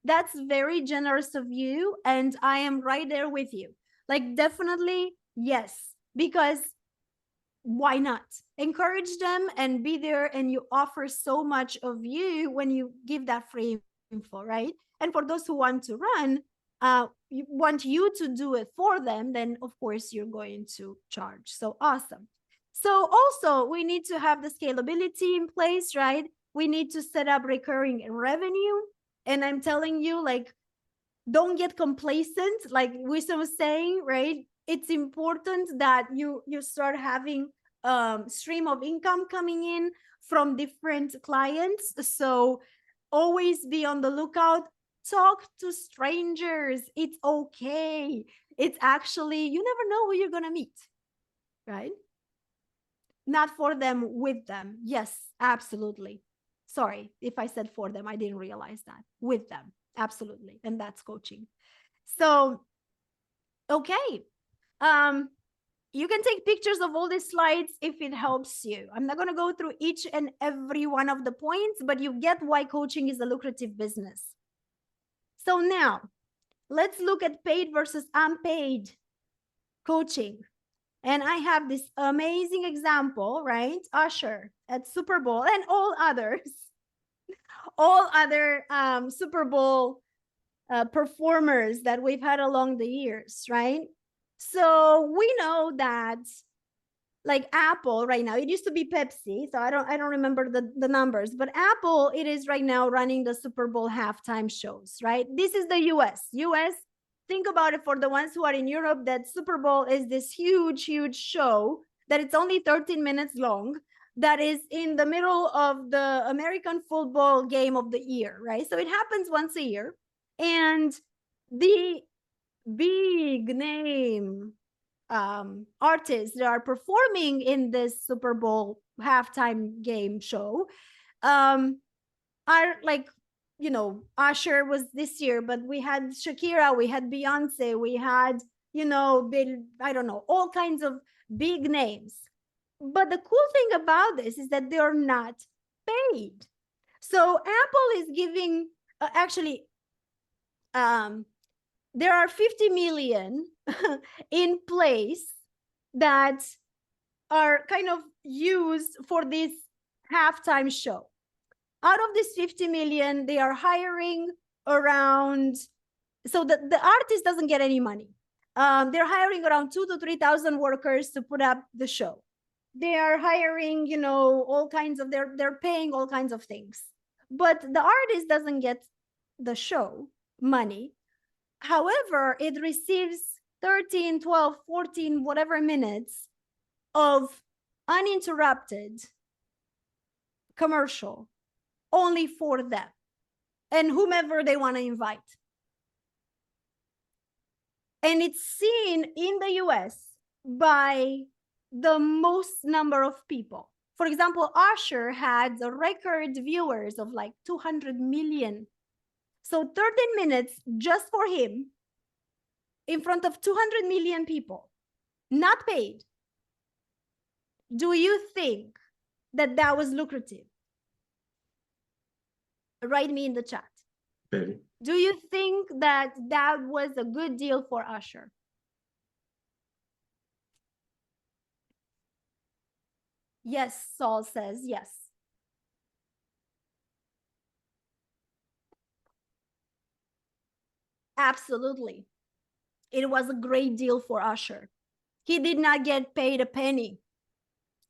That's very generous of you. And I am right there with you. Like, definitely, yes. Because why not? Encourage them and be there. And you offer so much of you when you give that free info, right? And for those who want to run, want you to do it for them, then of course you're going to charge. So awesome. So also we need to have the scalability in place, right? We need to set up recurring revenue. And I'm telling you, like, don't get complacent. Like Wisdom was saying, right? It's important that you start having stream of income coming in from different clients. So always be on the lookout. Talk to strangers. It's okay. It's actually, you never know who you're going to meet, right? Not for them, with them. Yes, absolutely. Sorry if I said for them. I didn't realize that. With them. Absolutely. And that's coaching. So, okay. You can take pictures of all these slides if it helps you. I'm not going to go through each and every one of the points, but you get why coaching is a lucrative business. So now let's look at paid versus unpaid coaching. And I have this amazing example, right? Usher at Super Bowl and all others, all other Super Bowl performers that we've had along the years, right? So we know that, like Apple right now, it used to be Pepsi, so I don't remember the numbers, but Apple, it is right now running the Super Bowl halftime shows, right? This is the US. Think about it for the ones who are in Europe, that Super Bowl is this huge show that it's only 13 minutes long, that is in the middle of the American football game of the year, right? So it happens once a year. And the big name artists that are performing in this Super Bowl halftime game show are like, you know, Usher was this year, but we had Shakira, we had Beyonce, we had, you know, I don't know, all kinds of big names. But the cool thing about this is that they're not paid. So Apple is giving, there are 50 million in place that are kind of used for this halftime show. Out of this 50 million, they are hiring around, so the artist doesn't get any money. They're hiring around 2,000 to 3,000 workers to put up the show. They are hiring, you know, all kinds of, they're paying all kinds of things. but the artist doesn't get the show money. However, it receives 13, 12, 14, whatever minutes of uninterrupted commercial only for them and whomever they want to invite. And it's seen in the US by the most number of people. For example, Usher had a record viewers of like 200 million. So 13 minutes just for him in front of 200 million people, not paid. Do you think that that was lucrative? Write me in the chat. Very. Do you think that that was a good deal for Usher? Yes, Saul says yes. Absolutely. It was a great deal for Usher. He did not get paid a penny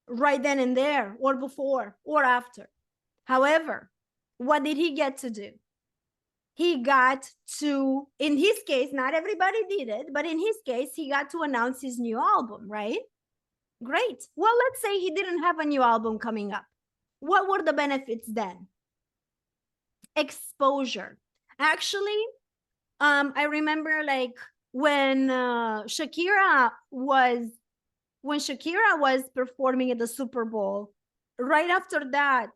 right then and there, or before, or after. However, what did he get to do? He got to, in his case, not everybody did it, but in his case, he got to announce his new album, right? Great. Well, let's say he didn't have a new album coming up. What were the benefits then? Exposure. Actually, I remember like when Shakira was performing at the Super Bowl, right after that,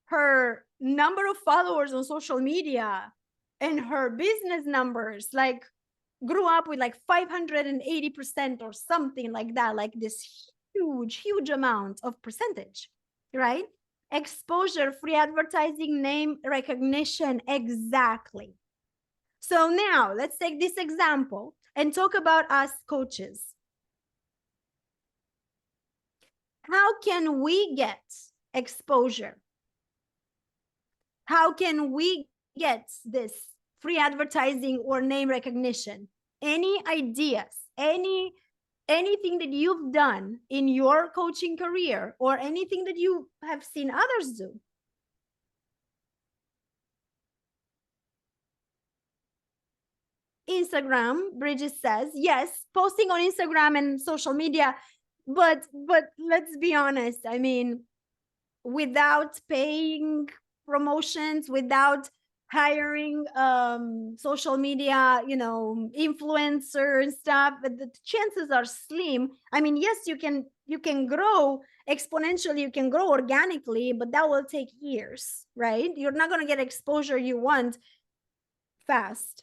her number of followers on social media and her business numbers like grew up with like 580% or something like that, like this huge amount of percentage, right? Exposure, free advertising, name recognition, exactly. So now let's take this example and talk about us coaches. How can we get exposure? How can we get this free advertising or name recognition? Any ideas, anything that you've done in your coaching career or anything that you have seen others do? Instagram, Bridget says, yes, posting on Instagram and social media, but let's be honest. I mean, without paying promotions, without hiring social media, influencer and stuff, but the chances are slim. I mean, yes, you can grow exponentially, you can grow organically, but that will take years, right? You're not going to get exposure you want fast.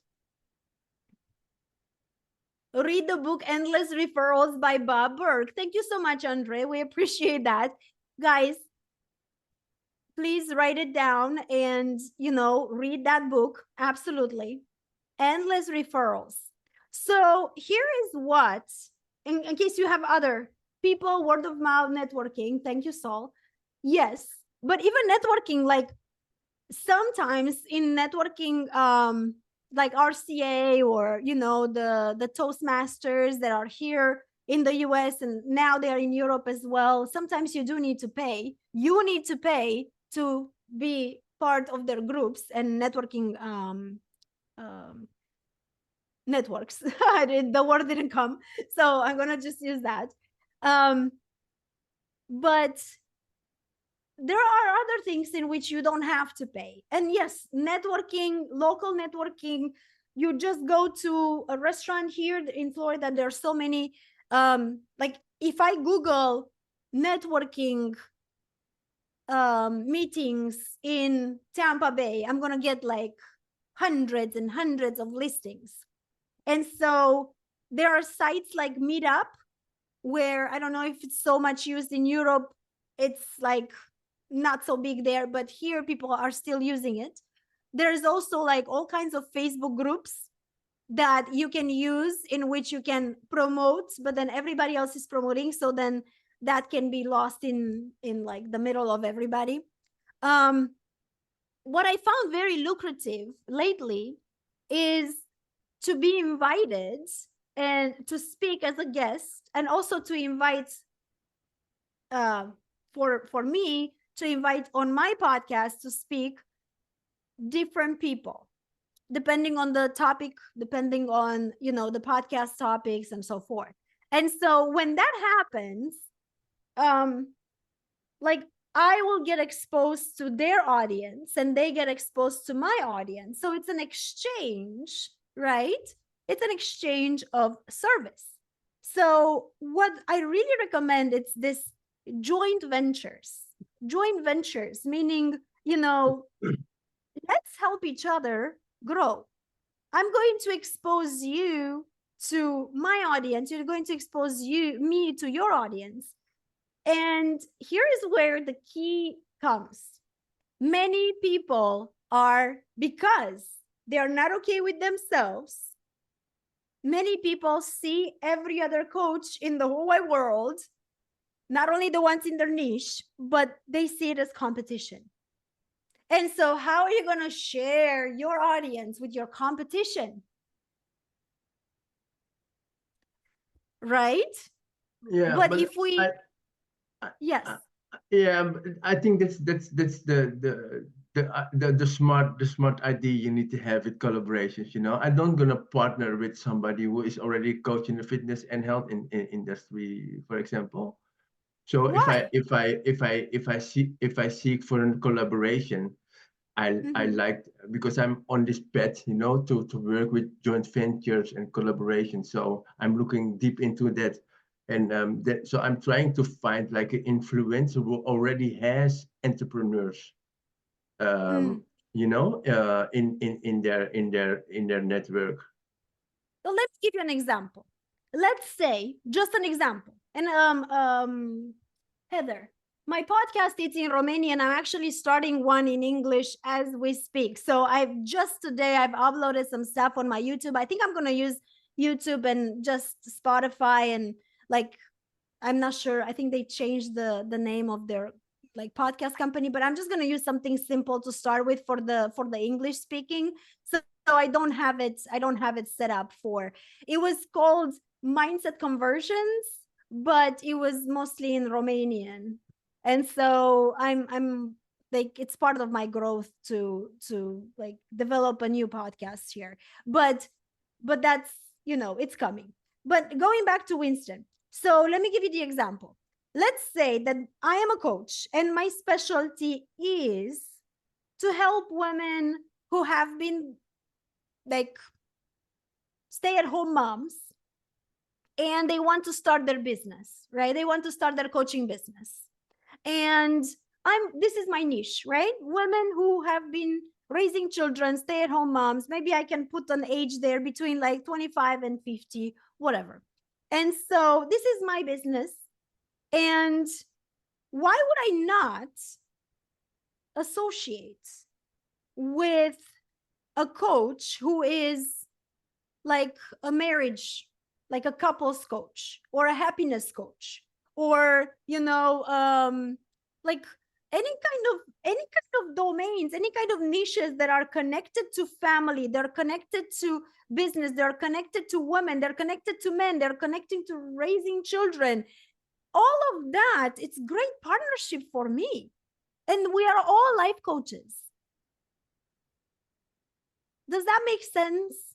Read the book Endless Referrals by Bob Burke. Thank you so much, Andre. We appreciate that. Guys, please write it down and, read that book. Absolutely. Endless Referrals. So here is what, in case you have other people, word of mouth networking. Thank you, Saul. Yes. But even networking, like sometimes in networking, like RCA or, the Toastmasters that are here in the US and now they are in Europe as well. Sometimes you do need to pay. You need to pay to be part of their groups and networking networks. The word didn't come, so I'm gonna just use that. But there are other things in which you don't have to pay. And yes, networking, local networking, you just go to a restaurant here in Florida. There are so many, like if I Google networking meetings in Tampa Bay, I'm going to get like hundreds and hundreds of listings. And so there are sites like Meetup, where I don't know if it's so much used in Europe. It's like not so big there, but here people are still using it. There's also like all kinds of Facebook groups that you can use in which you can promote, but then everybody else is promoting. So then that can be lost in like the middle of everybody. What I found very lucrative lately is to be invited and to speak as a guest, and also to invite for me to invite on my podcast to speak different people, depending on the topic, depending on, the podcast topics and so forth. And so when that happens, like I will get exposed to their audience and they get exposed to my audience. So it's an exchange, right? It's an exchange of service. So what I really recommend, it's this joint ventures. Joint ventures, meaning, let's help each other grow. I'm going to expose you to my audience. You're going to expose me to your audience. And here is where the key comes. Many people are, because they are not okay with themselves, many people see every other coach in the whole wide world, not only the ones in their niche, but they see it as competition. And so how are you going to share your audience with your competition? Right? Yeah, but if we yes. Yeah, I think that's the smart idea you need to have with collaborations. I'm not gonna partner with somebody who is already coaching the fitness and health in industry, for example. So Why? if I seek for a collaboration, I like, because I'm on this path, to work with joint ventures and collaboration. So I'm looking deep into that. And so I'm trying to find like an influencer who already has entrepreneurs, in their network. So let's give you an example. Let's say, just an example. And Heather, my podcast is in Romanian. I'm actually starting one in English as we speak. So today I've uploaded some stuff on my YouTube. I think I'm going to use YouTube and just Spotify, and like, I'm not sure. I think they changed the name of their like podcast company, but I'm just going to use something simple to start with for the English speaking. So I don't have it set up for. It was called Mindset Conversions, but it was mostly in Romanian. And so I'm like, it's part of my growth to like develop a new podcast here. But that's, it's coming. But going back to Winston. So let me give you the example. Let's say that I am a coach and my specialty is to help women who have been like stay-at-home moms and they want to start their business, right? They want to start their coaching business. And this is my niche, right? Women who have been raising children, stay-at-home moms. Maybe I can put an age there between like 25 and 50, whatever. And so this is my business. And why would I not associate with a coach who is like a marriage, like a couples coach or a happiness coach, or like any kind of domains, any kind of niches that are connected to family, they're connected to business, they're connected to women, they're connected to men, they're connecting to raising children. All of that, it's great partnership for me. And we are all life coaches. Does that make sense?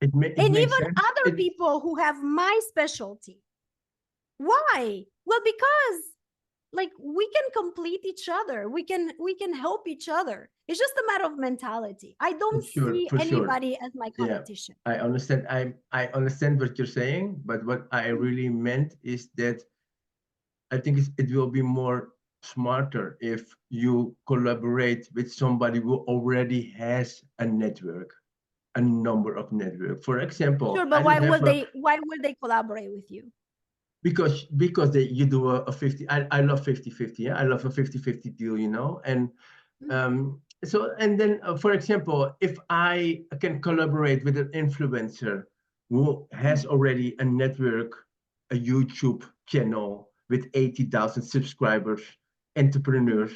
And even sense. Other people who have my specialty. Why? Well, because like we can complete each other. We can help each other. It's just a matter of mentality. I don't see anybody as my competition. Yeah, I understand. I understand what you're saying, but what I really meant is that I think it will be more smarter if you collaborate with somebody who already has a network, a number of network. For example, sure, but why will they collaborate with you? Because you do a 50. I love 50-50. Yeah, I love a 50-50 deal, and so, and then for example, if I can collaborate with an influencer who has already a network, a YouTube channel with 80,000 subscribers, entrepreneurs,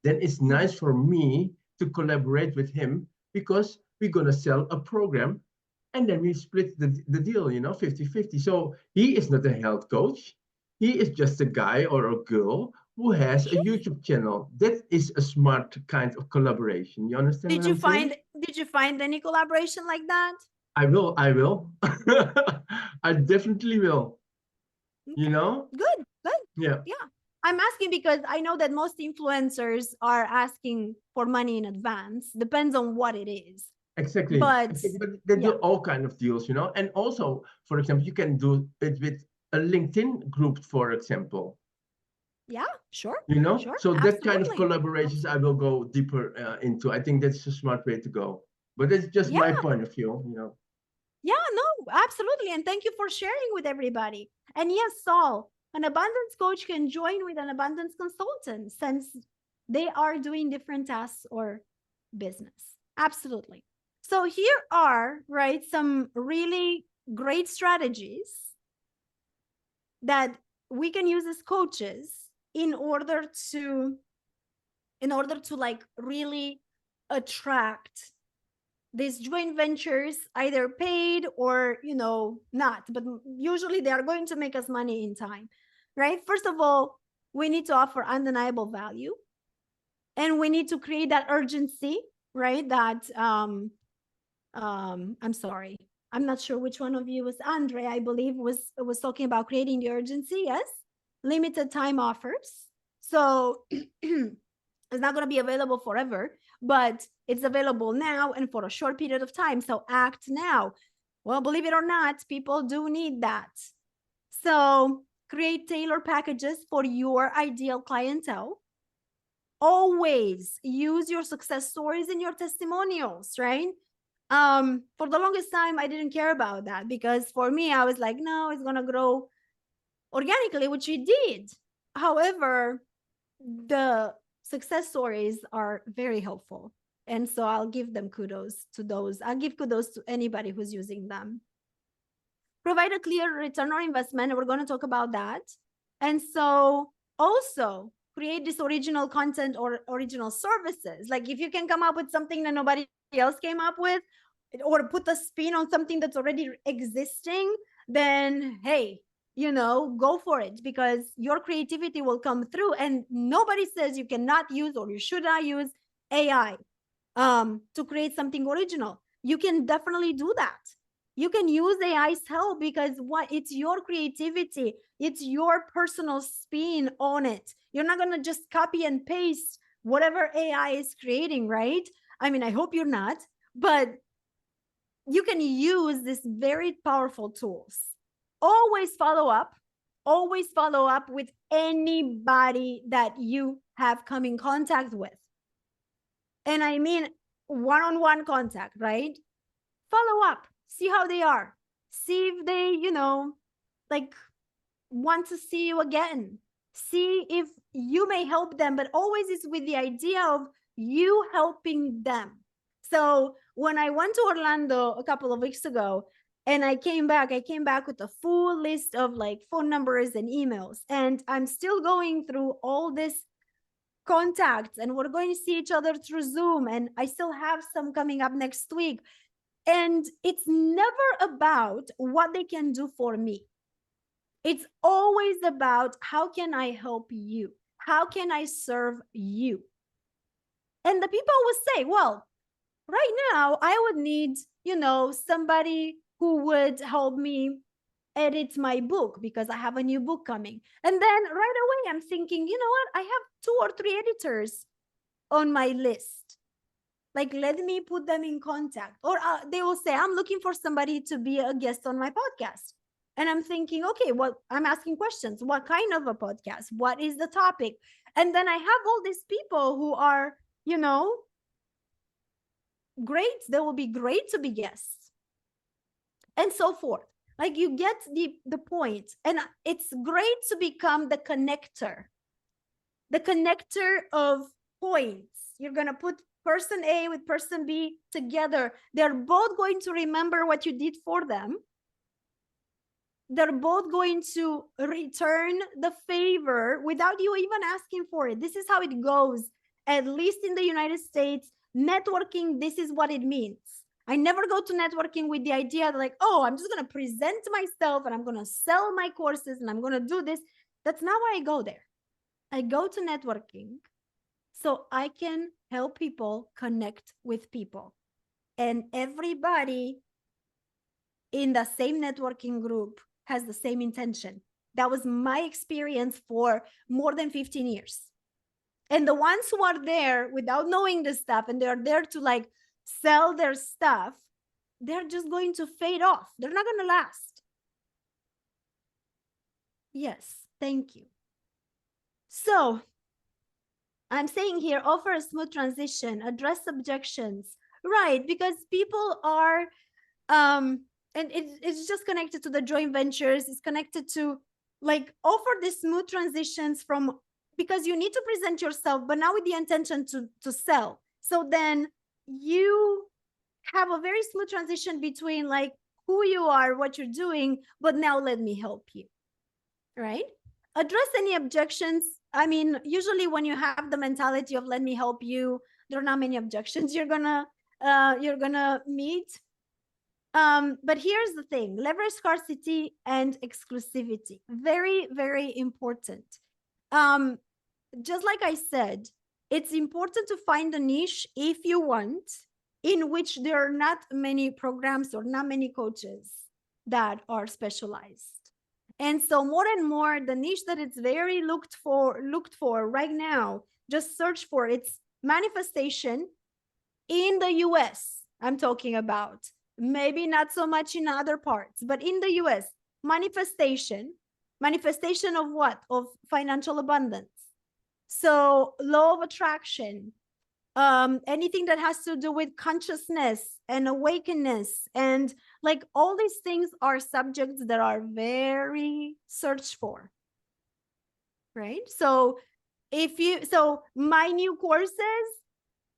then it's nice for me to collaborate with him, because we're going to sell a program and then we split the deal, 50-50. So he is not a health coach. He is just a guy or a girl who has a Sure. YouTube channel. That is a smart kind of collaboration. You understand what I'm saying? Did you find any collaboration like that? I will. I definitely will. You Okay. know? Good. Yeah, Yeah. I'm asking because I know that most influencers are asking for money in advance. Depends on what it is. exactly. But But they do yeah, all kind of deals, you know? And also, for example, you can do it with a LinkedIn group, for example. yeah, sure, You know, sure, so that kind of absolutely. collaborations I will go deeper into. I think that's a smart way to go, but that's just Yeah, my point of view, you know. yeah, no, absolutely. And thank you for sharing with everybody. And yes, Saul, an abundance coach can join with an abundance consultant since they are doing different tasks or business. Absolutely. So here are, right, some really great strategies that we can use as coaches in order to like really attract these joint ventures, either paid or not, but usually they are going to make us money in time, right? First of all, we need to offer undeniable value, and we need to create that urgency, right? That I'm sorry, I'm not sure which one of you was Andre, I believe, was talking about creating the urgency. Yes, limited time offers. So it's not going to be available forever, but it's available now and for a short period of time. So act now. Well, believe it or not, people do need that. So create tailored packages for your ideal clientele. Always use your success stories in your testimonials, right? For the longest time, I didn't care about that because for me, I was like, no, it's going to grow organically, which it did. However, the success stories are very helpful. And so I'll give them kudos to those. I'll give kudos to anybody who's using them. Provide a clear return on investment. And we're going to talk about that. And so also create this original content or original services. Like if you can come up with something that nobody else came up with, or put a spin on something that's already existing, then hey, go for it, because your creativity will come through. And nobody says you cannot use or you should not use AI to create something original. You can definitely do that. You can use AI's help because it's your creativity, it's your personal spin on it. You're not going to just copy and paste whatever AI is creating, right? I mean, I hope you're not, but you can use these very powerful tools. Always follow up with anybody that you have come in contact with. And I mean one-on-one contact, right? Follow up, see how they are, see if they, like want to see you again, see if you may help them, but always is with the idea of you helping them. So when I went to Orlando a couple of weeks ago and I came back with a full list of like phone numbers and emails, and I'm still going through all this contacts, and we're going to see each other through Zoom, and I still have some coming up next week. And it's never about what they can do for me. It's always about how can I help you? How can I serve you? And the people would say, well, right now I would need, somebody who would help me edit my book because I have a new book coming. And then right away I'm thinking, you know what? I have 2 or 3 editors on my list. Like, let me put them in contact. Or they will say, I'm looking for somebody to be a guest on my podcast. And I'm thinking, okay, well, I'm asking questions. What kind of a podcast? What is the topic? And then I have all these people who are, great. They will be great to be guests and so forth. Like, you get the point. And it's great to become the connector of points. You're going to put person A with person B together. They're both going to remember what you did for them. They're both going to return the favor without you even asking for it. This is how it goes, at least in the United States. Networking, this is what it means. I never go to networking with the idea that, like, oh, I'm just going to present myself and I'm going to sell my courses and I'm going to do this. That's not why I go there. I go to networking so I can help people connect with people. And everybody in the same networking group has the same intention. That was my experience for more than 15 years. And the ones who are there without knowing this stuff and they're there to like sell their stuff, they're just going to fade off. They're not going to last. Yes, thank you. So I'm saying here, offer a smooth transition, address objections, right? Because people are, and it's just connected to the joint ventures. It's connected to like offer these smooth transitions from, because you need to present yourself, but now with the intention to sell. So then you have a very smooth transition between like who you are, what you're doing, but now let me help you, right? Address any objections. I mean, usually when you have the mentality of let me help you, there are not many objections you're gonna meet. But here's the thing: leverage scarcity and exclusivity. Very, very important. Just like I said, it's important to find a niche if you want, in which there are not many programs or not many coaches that are specialized. And so more and more, the niche that it's very looked for right now, just search for its manifestation in the US. I'm talking about, maybe not so much in other parts, but in the US, manifestation of what? Of financial abundance. So law of attraction, anything that has to do with consciousness and awakeness, and like all these things are subjects that are very searched for, right? So so my new courses,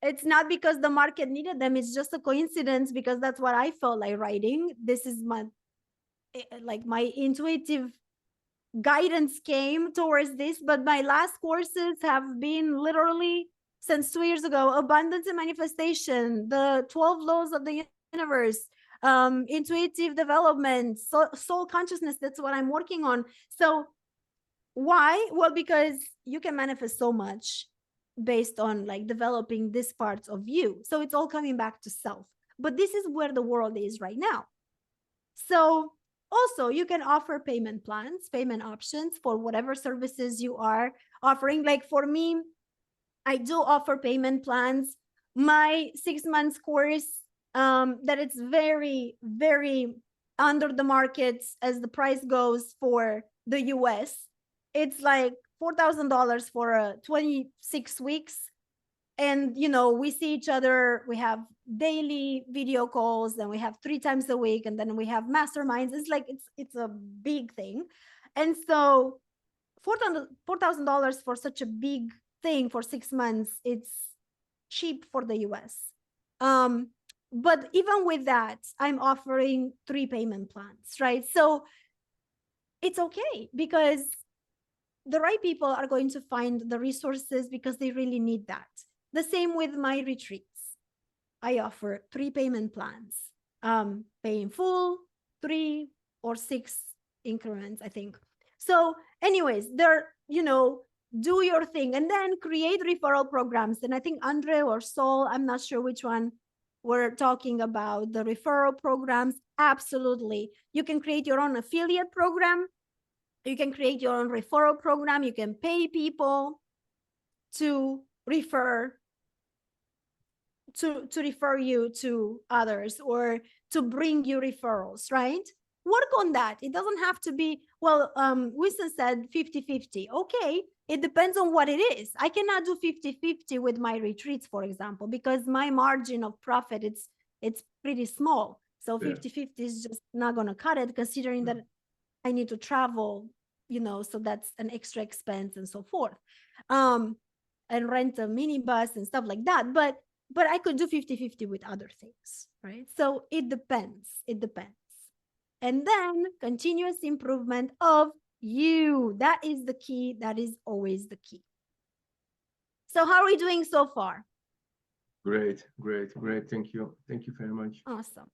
it's not because the market needed them, it's just a coincidence, because that's what I felt like writing. This is my intuitive guidance came towards this. But my last courses have been literally since 2 years ago: abundance and manifestation, the 12 laws of the universe, intuitive development, soul consciousness. That's what I'm working on. So why? Well, because you can manifest so much based on like developing these parts of you. So it's all coming back to self. But this is where the world is right now. So also, you can offer payment plans, payment options for whatever services you are offering. Like for me, I do offer payment plans. My 6 months course, that it's very, very under the market as the price goes for the US. It's like $4,000 for 26 weeks. And, you know, we see each other, we have daily video calls, then we have 3 times a week, and then we have masterminds. It's like, it's a big thing. And so $4,000 for such a big thing for 6 months, it's cheap for the US. But even with that, I'm offering 3 payment plans, right? So it's okay, because the right people are going to find the resources because they really need that. The same with my retreats. I offer 3 payment plans, pay in full, 3 or 6 increments, I think. So anyways, they're, you know, do your thing, and then create referral programs. And I think Andre or Sol, I'm not sure which one, we're talking about the referral programs. Absolutely. You can create your own affiliate program. You can create your own referral program. You can pay people to refer you to others, or to bring you referrals, right? Work on that. It doesn't have to be, well, Winston said 50-50. Okay, it depends on what it is. I cannot do 50-50 with my retreats, for example, because my margin of profit, it's pretty small. So 50-50 is just not going to cut it, considering that I need to travel, you know, so that's an extra expense and so forth. And rent a minibus and stuff like that. But I could do 50-50 with other things, right? So it depends. It depends. And then continuous improvement of you. That is the key. That is always the key. So how are we doing so far? Great. Thank you. Thank you very much. Awesome.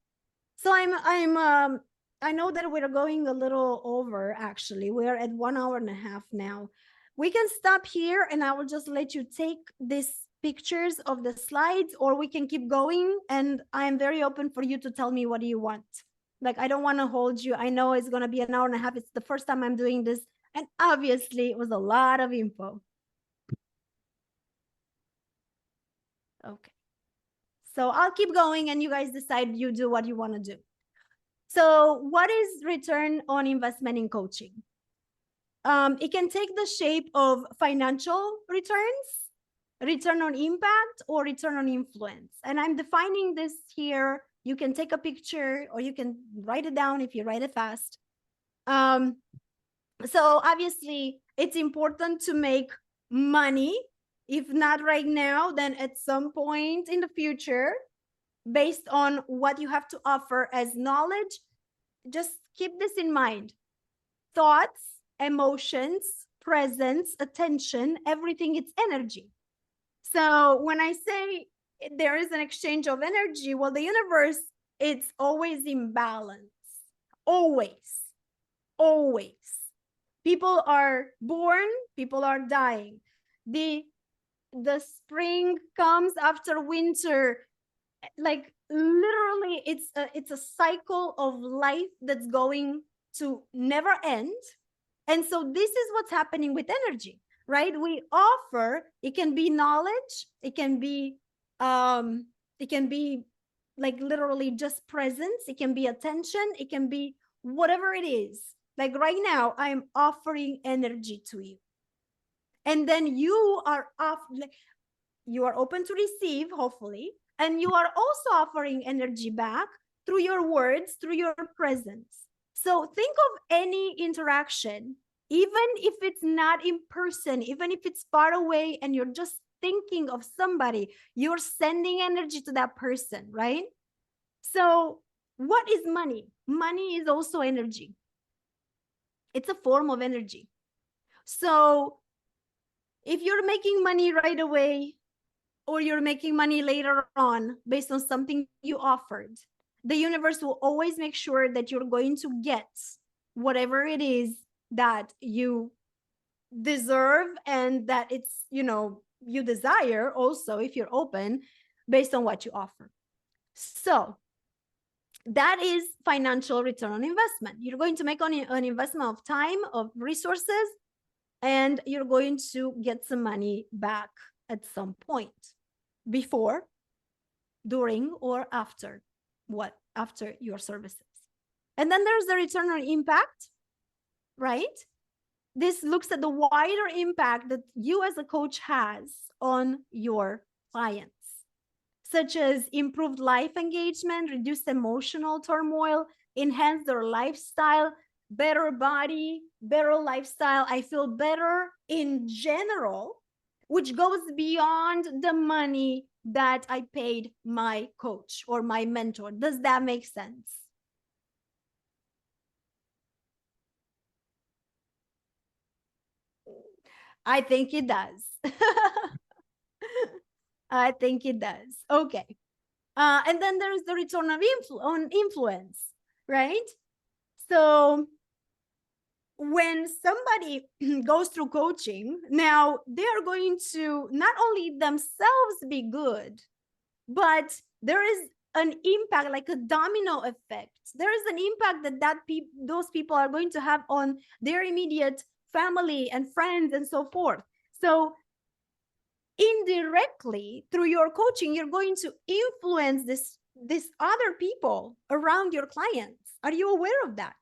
So I know that we're going a little over, actually. We're at 1 hour and a half now. we can stop here and I will just let you take these pictures of the slides, or we can keep going. And I am very open for you to tell me what do you want. Like, I don't want to hold you. I know it's going to be an hour and a half. It's the first time I'm doing this. And obviously it was a lot of info. Okay. So I'll keep going and you guys decide, you do what you want to do. So what is return on investment in coaching? It can take the shape of financial returns, return on impact, or return on influence. And I'm defining this here. You can take a picture or you can write it down if you write it fast. So obviously it's important to make money. If not right now, then at some point in the future, based on what you have to offer as knowledge. Just keep this in mind. Thoughts, emotions, presence, attention, everything, it's energy. So when I say there is an exchange of energy, well, the universe, it's always in balance. Always. Always. People are born, people are dying. The spring comes after winter. Like literally, it's a cycle of life that's going to never end. And so this is what's happening with energy, right? We offer, it can be knowledge, it can be like literally just presence, it can be attention, it can be whatever it is. Like right now, I'm offering energy to you. And then you are you are open to receive, hopefully, and you are also offering energy back through your words, through your presence. So think of any interaction, even if it's not in person, even if it's far away and you're just thinking of somebody, you're sending energy to that person, right? So what is money? Money is also energy. It's a form of energy. So if you're making money right away, or you're making money later on based on something you offered, the universe will always make sure that you're going to get whatever it is that you deserve and that it's, you desire also, if you're open, based on what you offer. So that is financial return on investment. You're going to make an investment of time, of resources, and you're going to get some money back at some point, before, during, or after after your services. And then there's the return on impact, right? This looks at the wider impact that you as a coach has on your clients, such as improved life engagement, reduced emotional turmoil, enhance their lifestyle, better body, better lifestyle. I feel better in general, which goes beyond the money that I paid my coach or my mentor. Does that make sense? I think it does. I think it does. Okay. And then there's the return of influence, right? So when somebody goes through coaching, now they're going to not only themselves be good, but there is an impact, like a domino effect. There is an impact that those people are going to have on their immediate family and friends and so forth. So indirectly, through your coaching, you're going to influence this other people around your clients. Are you aware of that?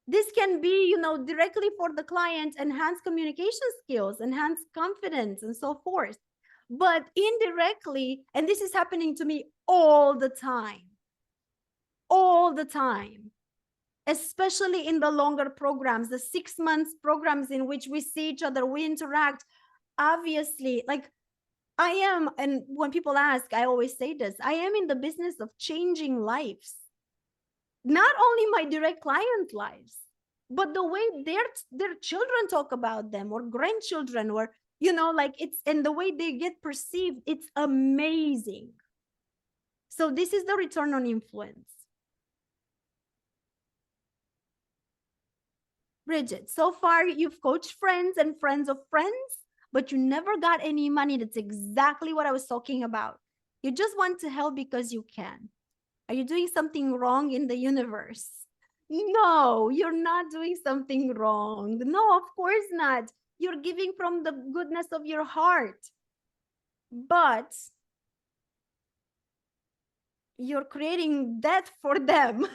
This can be, directly for the client, enhance communication skills, enhance confidence, and so forth. But indirectly, and this is happening to me all the time, especially in the longer programs, the 6 months programs in which we see each other, we interact. Obviously, like I am, and when people ask, I always say this, I am in the business of changing lives. Not only my direct client lives, but the way their children talk about them, or grandchildren, or it's, and the way they get perceived, it's amazing. So this is the return on influence. Bridget, so far you've coached friends and friends of friends, but you never got any money. That's exactly what I was talking about. You just want to help because you can. Are you doing something wrong in the universe? No, you're not doing something wrong. No, of course not. You're giving from the goodness of your heart. But you're creating death for them.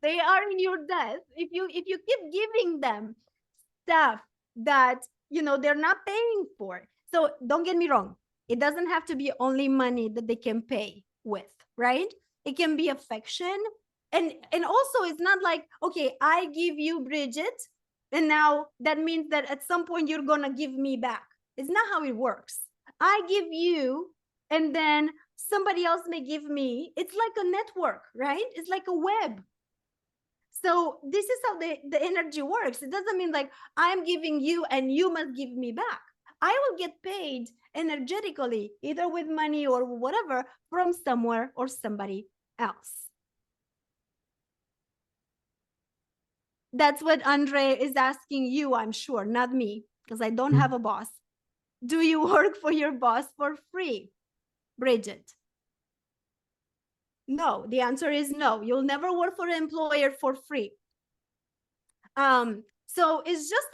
They are in your debt. If you keep giving them stuff that they're not paying for. So don't get me wrong. It doesn't have to be only money that they can pay with, right? It can be affection. And also it's not like, okay, I give you Bridget, and now that means that at some point you're gonna give me back. It's not how it works. I give you, and then somebody else may give me. It's like a network, right? It's like a web. So this is how the energy works. It doesn't mean like I'm giving you and you must give me back. I will get paid energetically, either with money or whatever, from somewhere or somebody else. That's what Andre is asking you, I'm sure, not me, because I don't have a boss. Do you work for your boss for free, Bridget? No, the answer is no. You'll never work for an employer for free. So it's just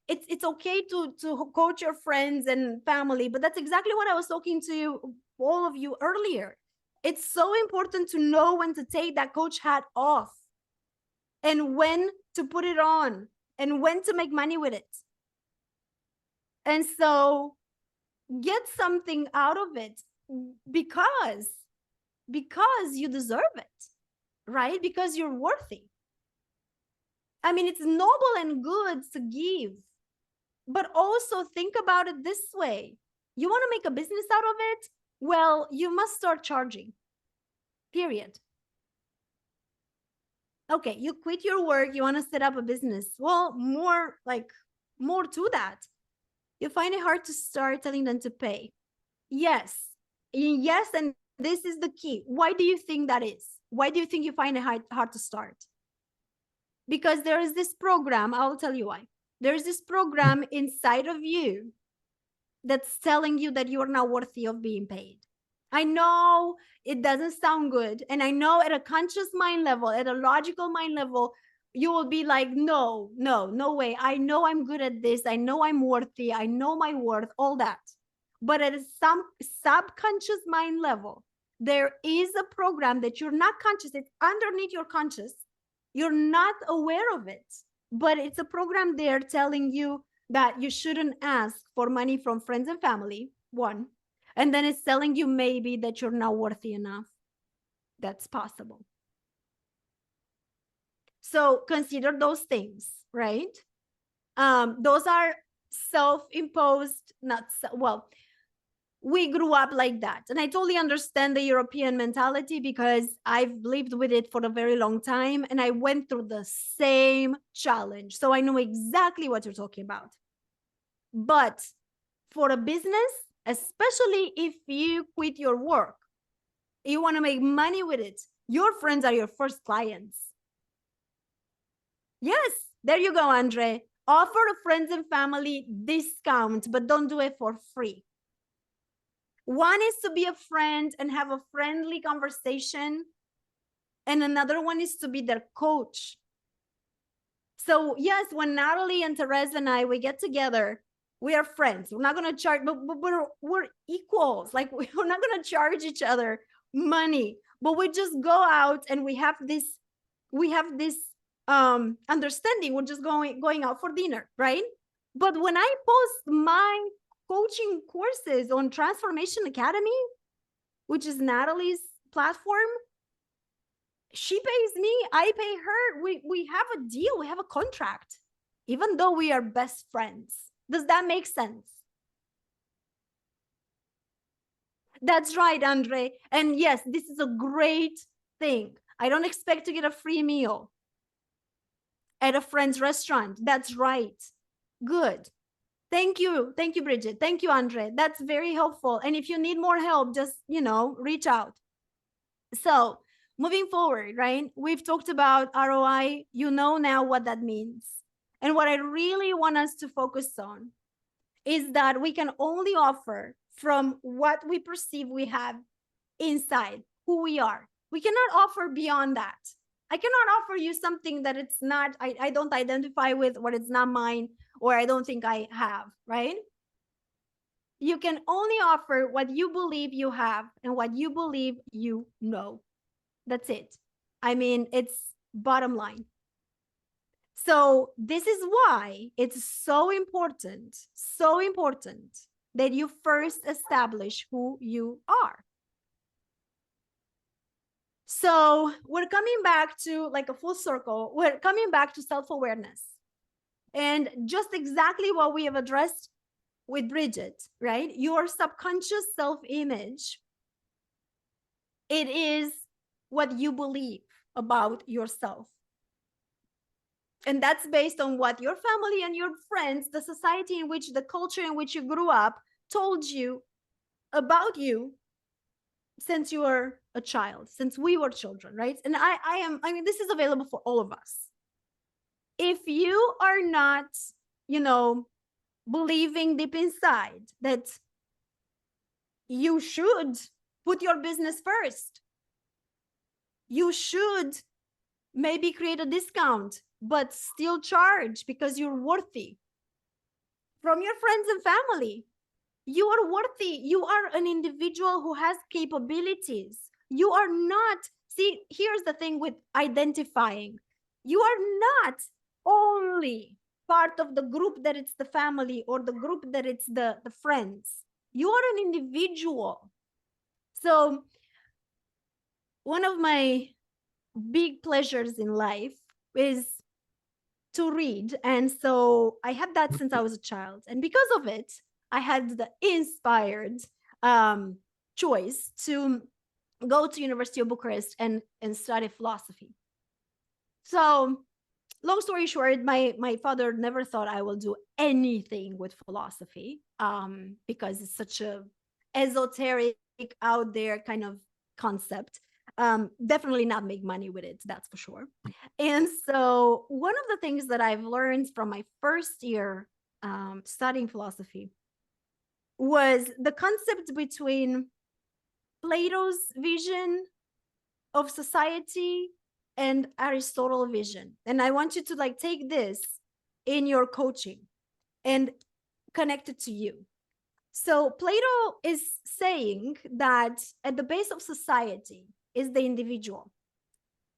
it's okay to coach your friends and family, but that's exactly what I was talking to you, all of you, earlier. It's so important to know when to take that coach hat off and when to put it on and when to make money with it. And so get something out of it because you deserve it, right? Because you're worthy. I mean, it's noble and good to give, but also think about it this way. You want to make a business out of it? Well, you must start charging, period. Okay, you quit your work, you want to set up a business. Well, more to that. You find it hard to start telling them to pay. Yes, and this is the key. Why do you think that is? Why do you think you find it hard to start? Because there is this program, I'll tell you why. There's this program inside of you that's telling you that you are not worthy of being paid. I know it doesn't sound good. And I know at a conscious mind level, at a logical mind level, you will be like, no way. I know I'm good at this. I know I'm worthy. I know my worth, all that. But at some subconscious mind level, there is a program that you're not conscious. It's underneath your conscious. You're not aware of it, but it's a program there telling you that you shouldn't ask for money from friends and family, one. And then it's telling you maybe that you're not worthy enough. That's possible. So consider those things, right? Those are self-imposed, we grew up like that. And I totally understand the European mentality because I've lived with it for a very long time and I went through the same challenge. So I know exactly what you're talking about. But for a business, especially if you quit your work, you want to make money with it, your friends are your first clients. Yes, there you go, Andre. Offer a friends and family discount, but don't do it for free. One is to be a friend and have a friendly conversation. And another one is to be their coach. So yes, when Natalie and Teresa and we get together, we are friends. We're not going to charge, but we're equals. Like we're not going to charge each other money, but we just go out and we have this understanding. We're just going out for dinner, right? But when I post my coaching courses on Transformation Academy, which is Natalie's platform, she pays me, I pay her. We have a deal, we have a contract, even though we are best friends. Does that make sense? That's right, Andre. And yes, this is a great thing. I don't expect to get a free meal at a friend's restaurant. That's right. Good. Thank you. Thank you, Bridget. Thank you, Andre. That's very helpful. And if you need more help, just, reach out. So moving forward, right? We've talked about ROI. You know now what that means. And what I really want us to focus on is that we can only offer from what we perceive we have inside, who we are. We cannot offer beyond that. I cannot offer you something that it's not, I don't identify with, what it's not mine, or I don't think I have, right? You can only offer what you believe you have and what you believe you know. That's it. I mean, it's bottom line. So this is why it's so important that you first establish who you are. So we're coming back to like a full circle. We're coming back to self-awareness and just exactly what we have addressed with Bridget, right? Your subconscious self-image, it is what you believe about yourself. And that's based on what your family and your friends, the society in which, the culture in which you grew up, told you about you since you were a child, since we were children, right? And I mean, this is available for all of us. If you are not, you know, believing deep inside that you should put your business first, you should maybe create a discount, but still charge because you're worthy from your friends and family. You are worthy. You are an individual who has capabilities. You are not, see, here's the thing with identifying. You are not only part of the group that it's the family or the group that it's the friends. You are an individual. So one of my big pleasures in life is to read. And so I had that since I was a child. And because of it, I had the inspired choice to go to University of Bucharest and study philosophy. So long story short, my father never thought I will do anything with philosophy because it's such a esoteric, out there kind of concept. Definitely not make money with it, that's for sure. And so one of the things that I've learned from my first year studying philosophy was the concept between Plato's vision of society and Aristotle's vision. And I want you to like take this in your coaching and connect it to you. So Plato is saying that at the base of society is the individual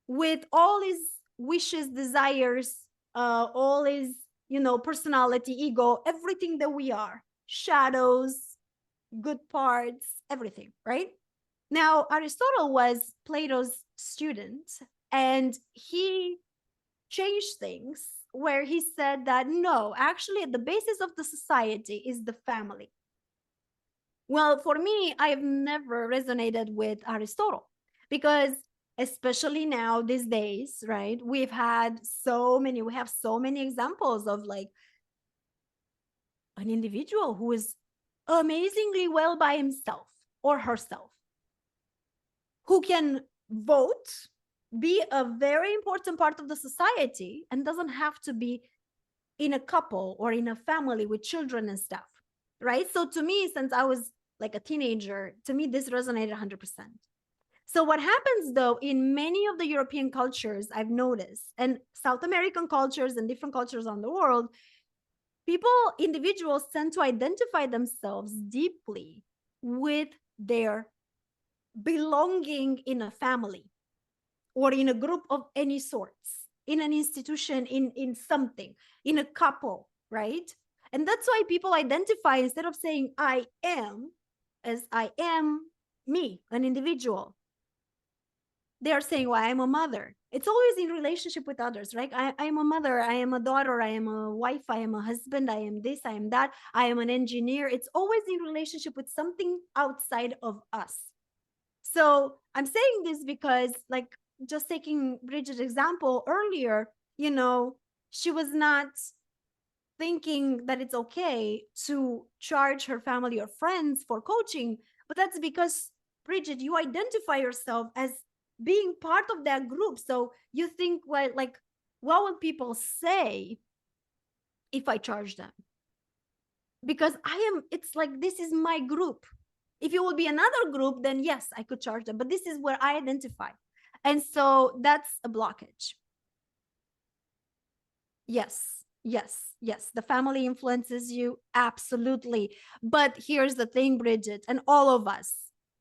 with all his wishes, desires, all his, you know, personality, ego, everything that we are, shadows, good parts, everything, right? Now, Aristotle was Plato's student, and he changed things where he said that no, actually at the basis of the society is the family. Well, for me, I have never resonated with Aristotle because especially now these days, right? We have so many examples of like an individual who is amazingly well by himself or herself, who can vote, be a very important part of the society, and doesn't have to be in a couple or in a family with children and stuff, right? So to me, since I was like a teenager, to me, this resonated 100%. So what happens though, in many of the European cultures, I've noticed, and South American cultures and different cultures on the world, individuals tend to identify themselves deeply with their belonging in a family or in a group of any sorts, in an institution, in something, in a couple, right? And that's why people identify, instead of saying I am, as I am me, an individual, they are saying, well, I'm a mother. It's always in relationship with others, right? I am a mother, I am a daughter, I am a wife, I am a husband, I am this, I am that, I am an engineer. It's always in relationship with something outside of us. So I'm saying this because, like, just taking Bridget's example earlier, you know, she was not thinking that it's okay to charge her family or friends for coaching, but that's because, Bridget, you identify yourself as being part of that group. So you think, well, like, what will people say if I charge them? Because it's like, this is my group. If it would be another group, then yes, I could charge them. But this is where I identify. And so that's a blockage. Yes, yes, yes. The family influences you. Absolutely. But here's the thing, Bridget, and all of us,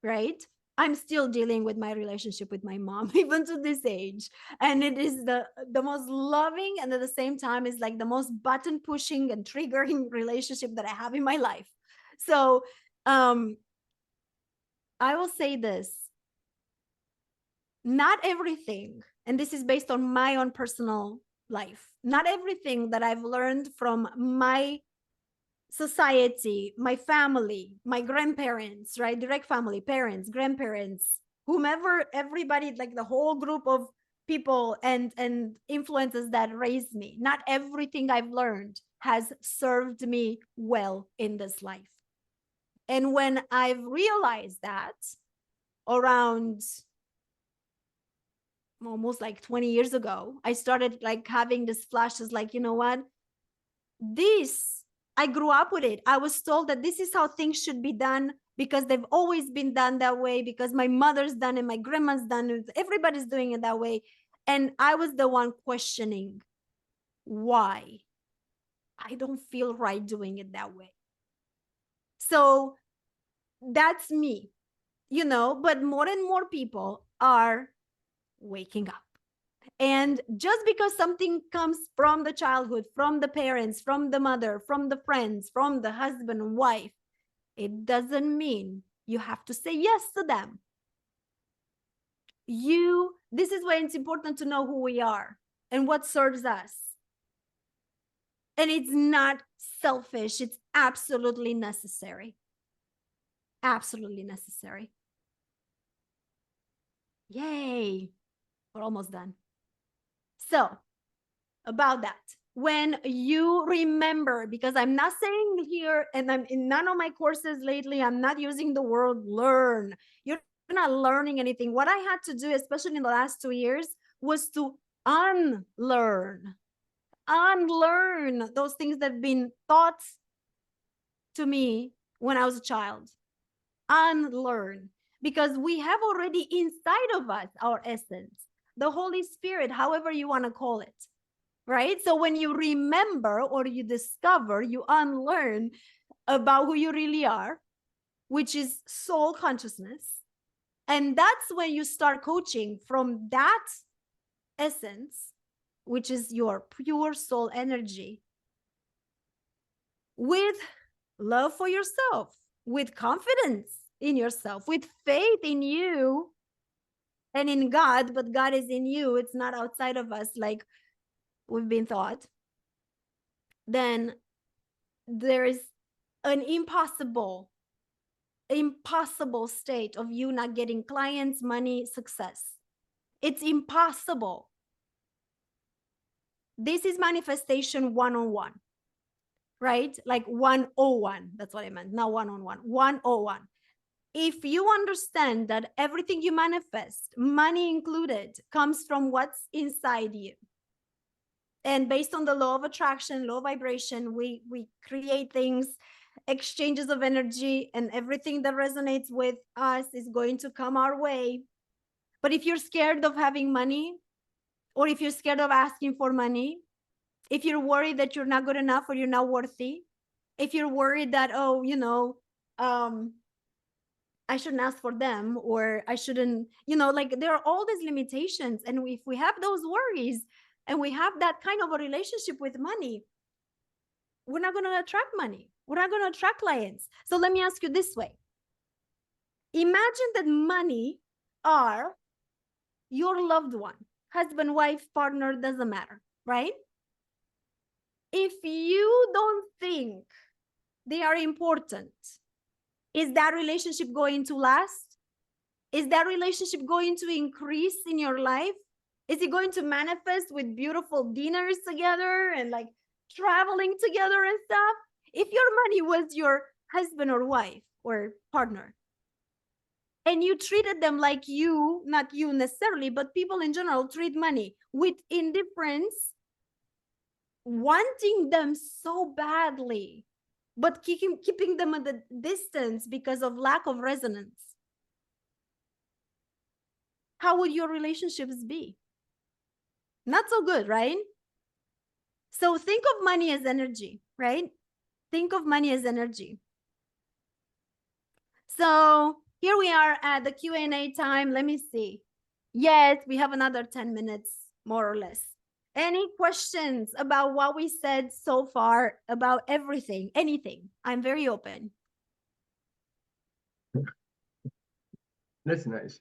right? I'm still dealing with my relationship with my mom, even to this age. And it is the most loving, and at the same time is like the most button pushing and triggering relationship that I have in my life. So I will say this. Not everything, and this is based on my own personal life, not everything that I've learned from my society, my family, my grandparents, right? Direct family, parents, grandparents, whomever, everybody, like the whole group of people and influences that raised me. Not everything I've learned has served me well in this life. And when I've realized that around almost like 20 years ago, I started like having this flashes, like, you know what? I grew up with it. I was told that this is how things should be done because they've always been done that way, because my mother's done it, my grandma's done it, everybody's doing it that way. And I was the one questioning why I don't feel right doing it that way. So that's me, you know, but more and more people are waking up. And just because something comes from the childhood, from the parents, from the mother, from the friends, from the husband and wife, it doesn't mean you have to say yes to them. This is why it's important to know who we are and what serves us. And it's not selfish. It's absolutely necessary. Absolutely necessary. Yay. We're almost done. So about that, when you remember, because I'm not saying here, and I'm in none of my courses lately, I'm not using the word learn. You're not learning anything. What I had to do, especially in the last 2 years, was to unlearn those things that have been taught to me when I was a child. Unlearn, because we have already inside of us our essence, the Holy Spirit, however you want to call it. Right? So when you remember or you discover, you unlearn about who you really are, which is soul consciousness. And that's when you start coaching from that essence, which is your pure soul energy, with love for yourself, with confidence in yourself, with faith in you and in God, but God is in you. It's not outside of us like we've been taught. Then there is an impossible state of you not getting clients, money, success. It's impossible. This is manifestation one-on-one, right? Like 101. That's what I meant. Not one-on-one, 101. If you understand that everything you manifest, money included, comes from what's inside you, and based on the law of attraction, law of vibration, we create things, exchanges of energy, and everything that resonates with us is going to come our way. But if you're scared of having money, or if you're scared of asking for money, if you're worried that you're not good enough or you're not worthy, if you're worried that, oh, you know, I shouldn't ask for them, or I shouldn't, you know, like there are all these limitations. And if we have those worries and we have that kind of a relationship with money, we're not going to attract money. We're not going to attract clients. So let me ask you this way. Imagine that money are your loved one, husband, wife, partner, doesn't matter, right? If you don't think they are important, is that relationship going to last? Is that relationship going to increase in your life? Is it going to manifest with beautiful dinners together and like traveling together and stuff? If your money was your husband or wife or partner, and you treated them like you, not you necessarily, but people in general treat money with indifference, wanting them so badly, but keeping them at the distance because of lack of resonance, how would your relationships be? Not so good, right? So think of money as energy, right? Think of money as energy. So here we are at the Q&A time. Let me see. Yes, we have another 10 minutes, more or less. Any questions about what we said so far, about everything, anything? I'm very open. That's nice.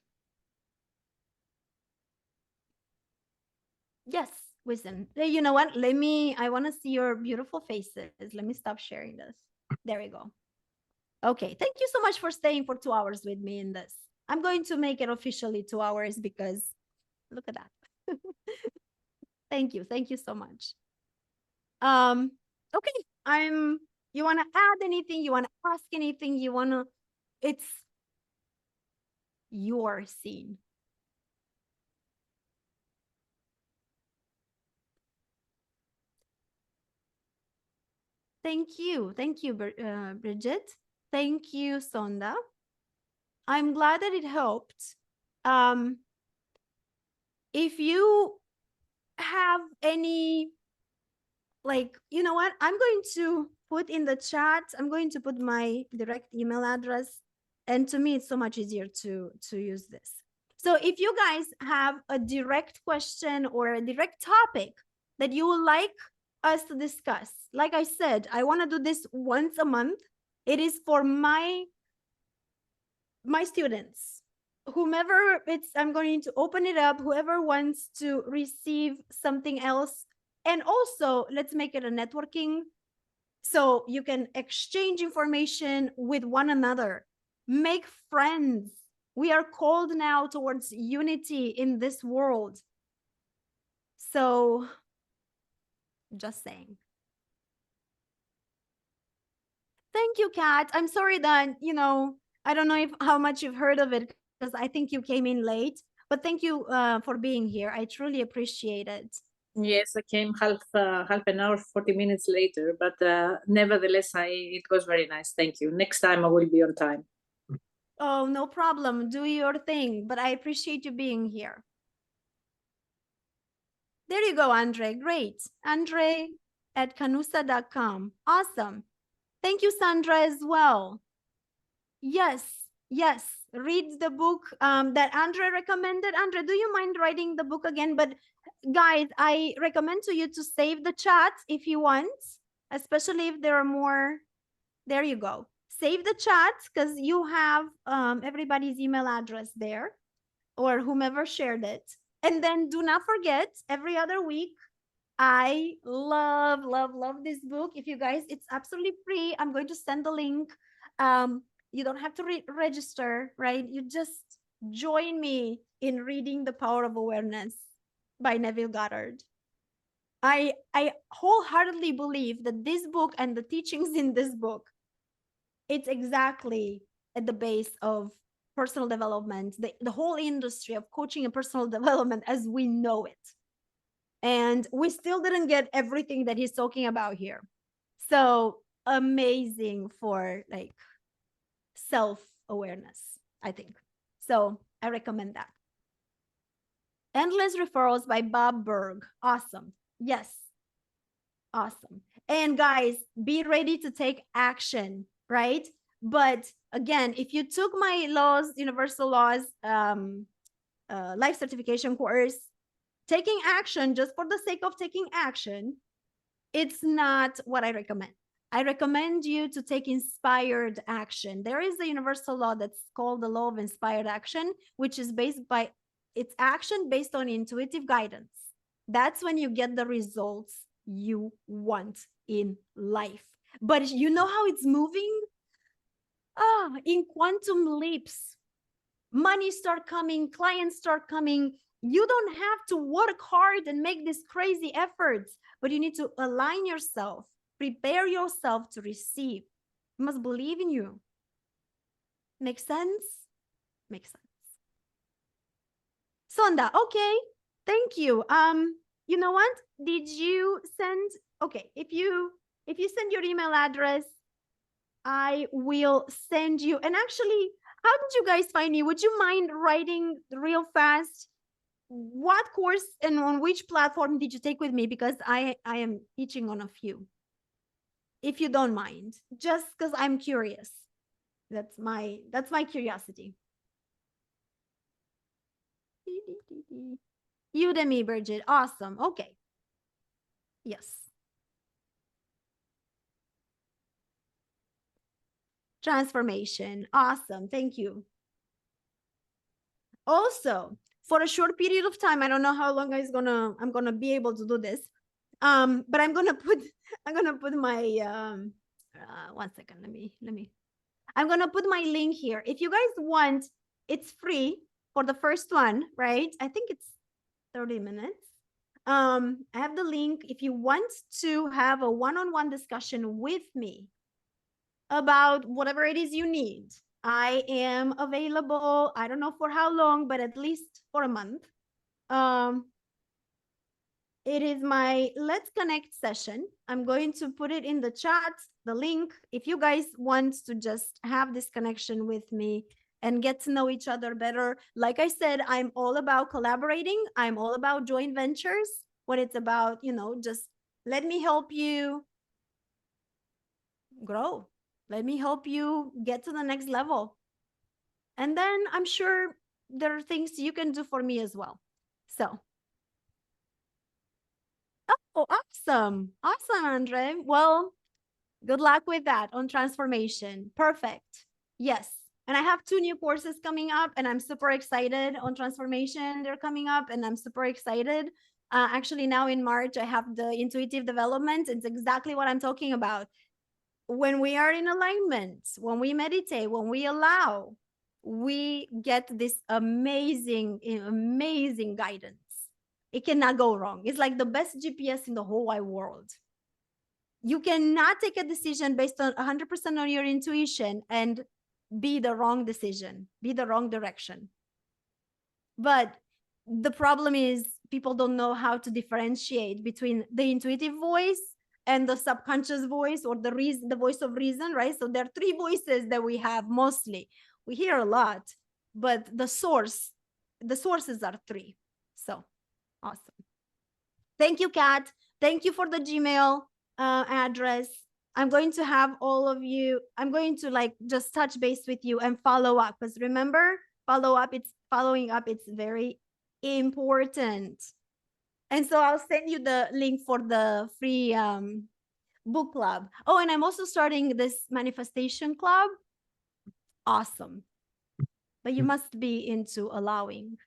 Yes, listen. You know what? I want to see your beautiful faces. Let me stop sharing this. There we go. Okay, thank you so much for staying for 2 hours with me in this. I'm going to make it officially 2 hours because look at that. Thank you so much. Okay, you want to add anything? You want to ask anything? It's your scene. Thank you, Bridget. Thank you, Sanda. I'm glad that it helped. If you have any, you know what? I'm going to put in the chat, I'm going to put my direct email address. And to me, it's so much easier to use this. So if you guys have a direct question or a direct topic that you would like us to discuss, like I said, I want to do this once a month. It is for my students. Whomever I'm going to open it up, whoever wants to receive something else. And also, let's make it a networking so you can exchange information with one another, make friends. We are called now towards unity in this world. So, just saying. Thank you, Kat. I'm sorry that, I don't know how much you've heard of it because I think you came in late, but thank you for being here. I truly appreciate it. Yes, I came half an hour, 40 minutes later, but nevertheless, it was very nice. Thank you. Next time I will be on time. Oh, no problem. Do your thing, but I appreciate you being here. There you go, Andre. Great. Andre at canusa.com. Awesome. Thank you, Sandra, as well. Yes. Read the book that Andre recommended. Andre, do you mind writing the book again? But guys, I recommend to you to save the chat if you want, especially if there are more. There you go. Save the chat because you have everybody's email address there or whomever shared it. And then do not forget, every other week, I love this book. If you guys, it's absolutely free. I'm going to send the link. You don't have to register, right? You just join me in reading The Power of Awareness by Neville Goddard. I wholeheartedly believe that this book and the teachings in this book, it's exactly at the base of personal development, the whole industry of coaching and personal development as we know it. And we still didn't get everything that he's talking about here. So amazing for self-awareness, I think. So I recommend that. Endless Referrals by Bob Berg. Awesome. Yes. Awesome. And guys, be ready to take action, right? But again, if you took my universal laws, life certification course, taking action just for the sake of taking action, it's not what I recommend. I recommend you to take inspired action. There is a universal law that's called the law of inspired action, which is it's action based on intuitive guidance. That's when you get the results you want in life. But you know how it's moving? In quantum leaps. Money start coming, clients start coming. You don't have to work hard and make these crazy efforts, but you need to align yourself, prepare yourself to receive. You must believe in you. Make sense? Makes sense. Sanda, okay, thank you. You know what? Did you send? Okay, if you send your email address, I will send you. And actually, how did you guys find me? Would you mind writing real fast? What course and on which platform did you take with me? Because I am teaching on a few. If you don't mind, just because I'm curious. That's my curiosity. Udemy, Bridget. Awesome. Okay. Yes. Transformation. Awesome. Thank you. Also, for a short period of time, I don't know how long I'm gonna be able to do this. But I'm gonna put my 1 second. Let me. I'm gonna put my link here. If you guys want, it's free for the first one, right? I think it's 30 minutes. I have the link. If you want to have a one-on-one discussion with me about whatever it is you need, I am available. I don't know for how long, but at least for a month. It is my Let's Connect session. I'm going to put it in the chat, the link. If you guys want to just have this connection with me and get to know each other better, like I said, I'm all about collaborating. I'm all about joint ventures. When it's about, you know, just let me help you grow. Let me help you get to the next level. And then I'm sure there are things you can do for me as well. So. Oh, awesome. Awesome, Andre. Well, good luck with that on transformation. Perfect. Yes. And I have 2 new courses coming up, and I'm super excited on transformation. They're coming up, and I'm super excited. Actually, now in March, I have the intuitive development. It's exactly what I'm talking about. When we are in alignment, when we meditate, when we allow, we get this amazing, amazing guidance. It cannot go wrong. It's like the best GPS in the whole wide world. You cannot take a decision based on 100% on your intuition and be the wrong decision, be the wrong direction. But the problem is people don't know how to differentiate between the intuitive voice and the subconscious voice, or the voice of reason, right? So there are 3 voices that we have mostly. We hear a lot, but the sources are 3. So awesome. Thank you, Kat. Thank you for the Gmail address. I'm going to have all of you, I'm going to like just touch base with you and follow up. Because remember, following up, it's very important. And so I'll send you the link for the free book club. Oh, and I'm also starting this manifestation club. Awesome. But you must be into allowing.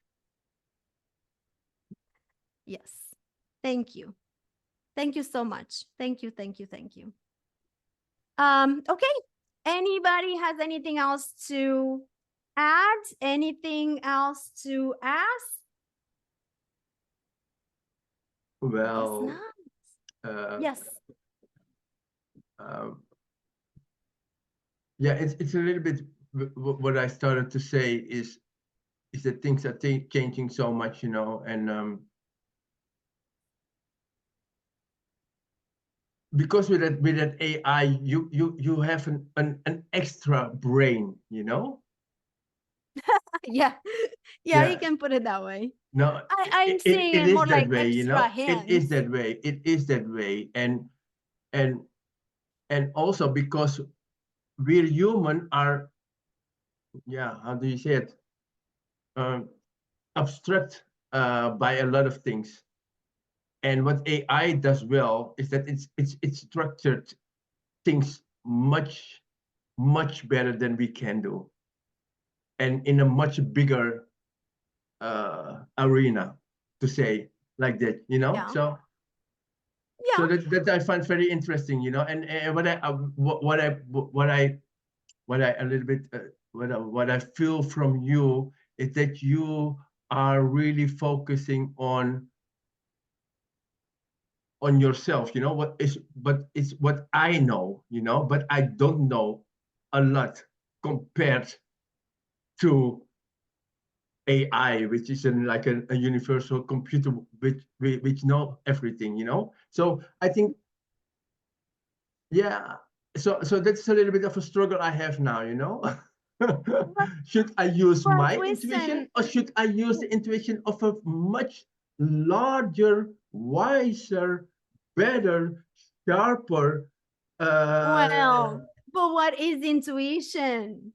Yes. Thank you. Thank you so much. Thank you, thank you, thank you. Okay. Anybody has anything else to add? Anything else to ask? Well, yes. Yeah, it's a little bit what I started to say is that things are changing so much, you know, and because with that AI, you have an extra brain, you know. Yeah, you can put it that way. No, I'm seeing it more like way, you know. hands. It is that way. It is that way, and also because we're human are, yeah, how do you say it? Obstruct by a lot of things. And what AI does well is that it's structured things much better than we can do, and in a much bigger arena, to say like that, you know. So that I find very interesting, you know. And what I a little bit what I feel from you is that you are really focusing on yourself, you know. But it's what I know, you know, but I don't know a lot compared to AI, which is like a universal computer which know everything, you know. So I think, yeah. So that's a little bit of a struggle I have now, you know. Should I use But my listen, intuition, or should I use the intuition of a much larger, wiser, better, sharper? well, but what is intuition?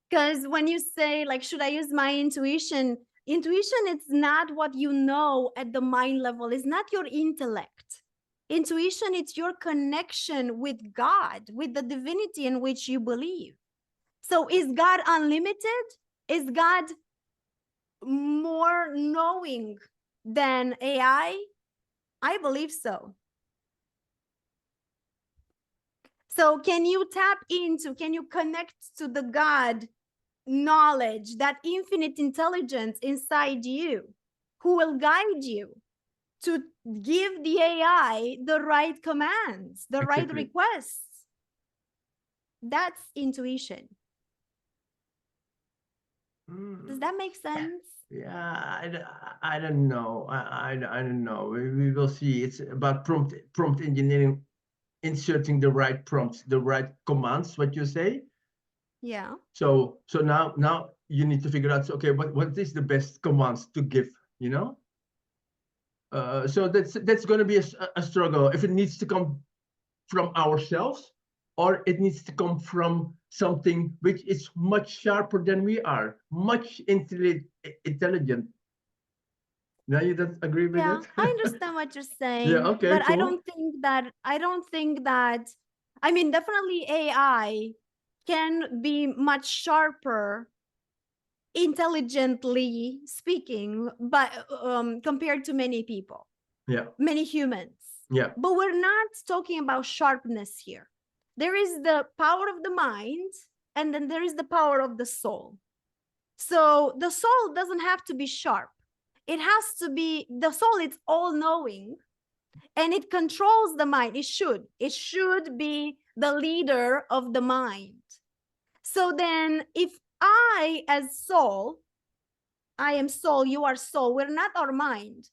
Because when you say, like, should I use my intuition? Intuition, it's not what you know at the mind level. It's not your intellect. Intuition, it's your connection with God, with the divinity in which you believe. So is God unlimited? Is God more knowing than AI? I believe so. So can you tap into, can you connect to the God knowledge, that infinite intelligence inside you, who will guide you to give the AI the right commands, the right Exactly. requests? That's intuition. Does that make sense? Yeah, I don't know. I don't know. We will see. It's about prompt engineering, inserting the right prompts, the right commands, what you say. Yeah. So now you need to figure out, okay, what is the best commands to give, you know? So that's going to be a struggle. If it needs to come from ourselves, or it needs to come from something which is much sharper than we are, much intelligent. Now you don't agree with Yeah, it? I understand what you're saying. Yeah, okay, but cool. I don't think that, I mean, definitely AI can be much sharper, intelligently speaking, but compared to many people, Yeah, many humans. yeah, But we're not talking about sharpness here. There is the power of the mind, and then there is the power of the soul. So the soul doesn't have to be sharp. It has to be, the soul, it's all knowing, and it controls the mind. It should be the leader of the mind. So then if I, as soul, I am soul, you are soul, we're not our mind.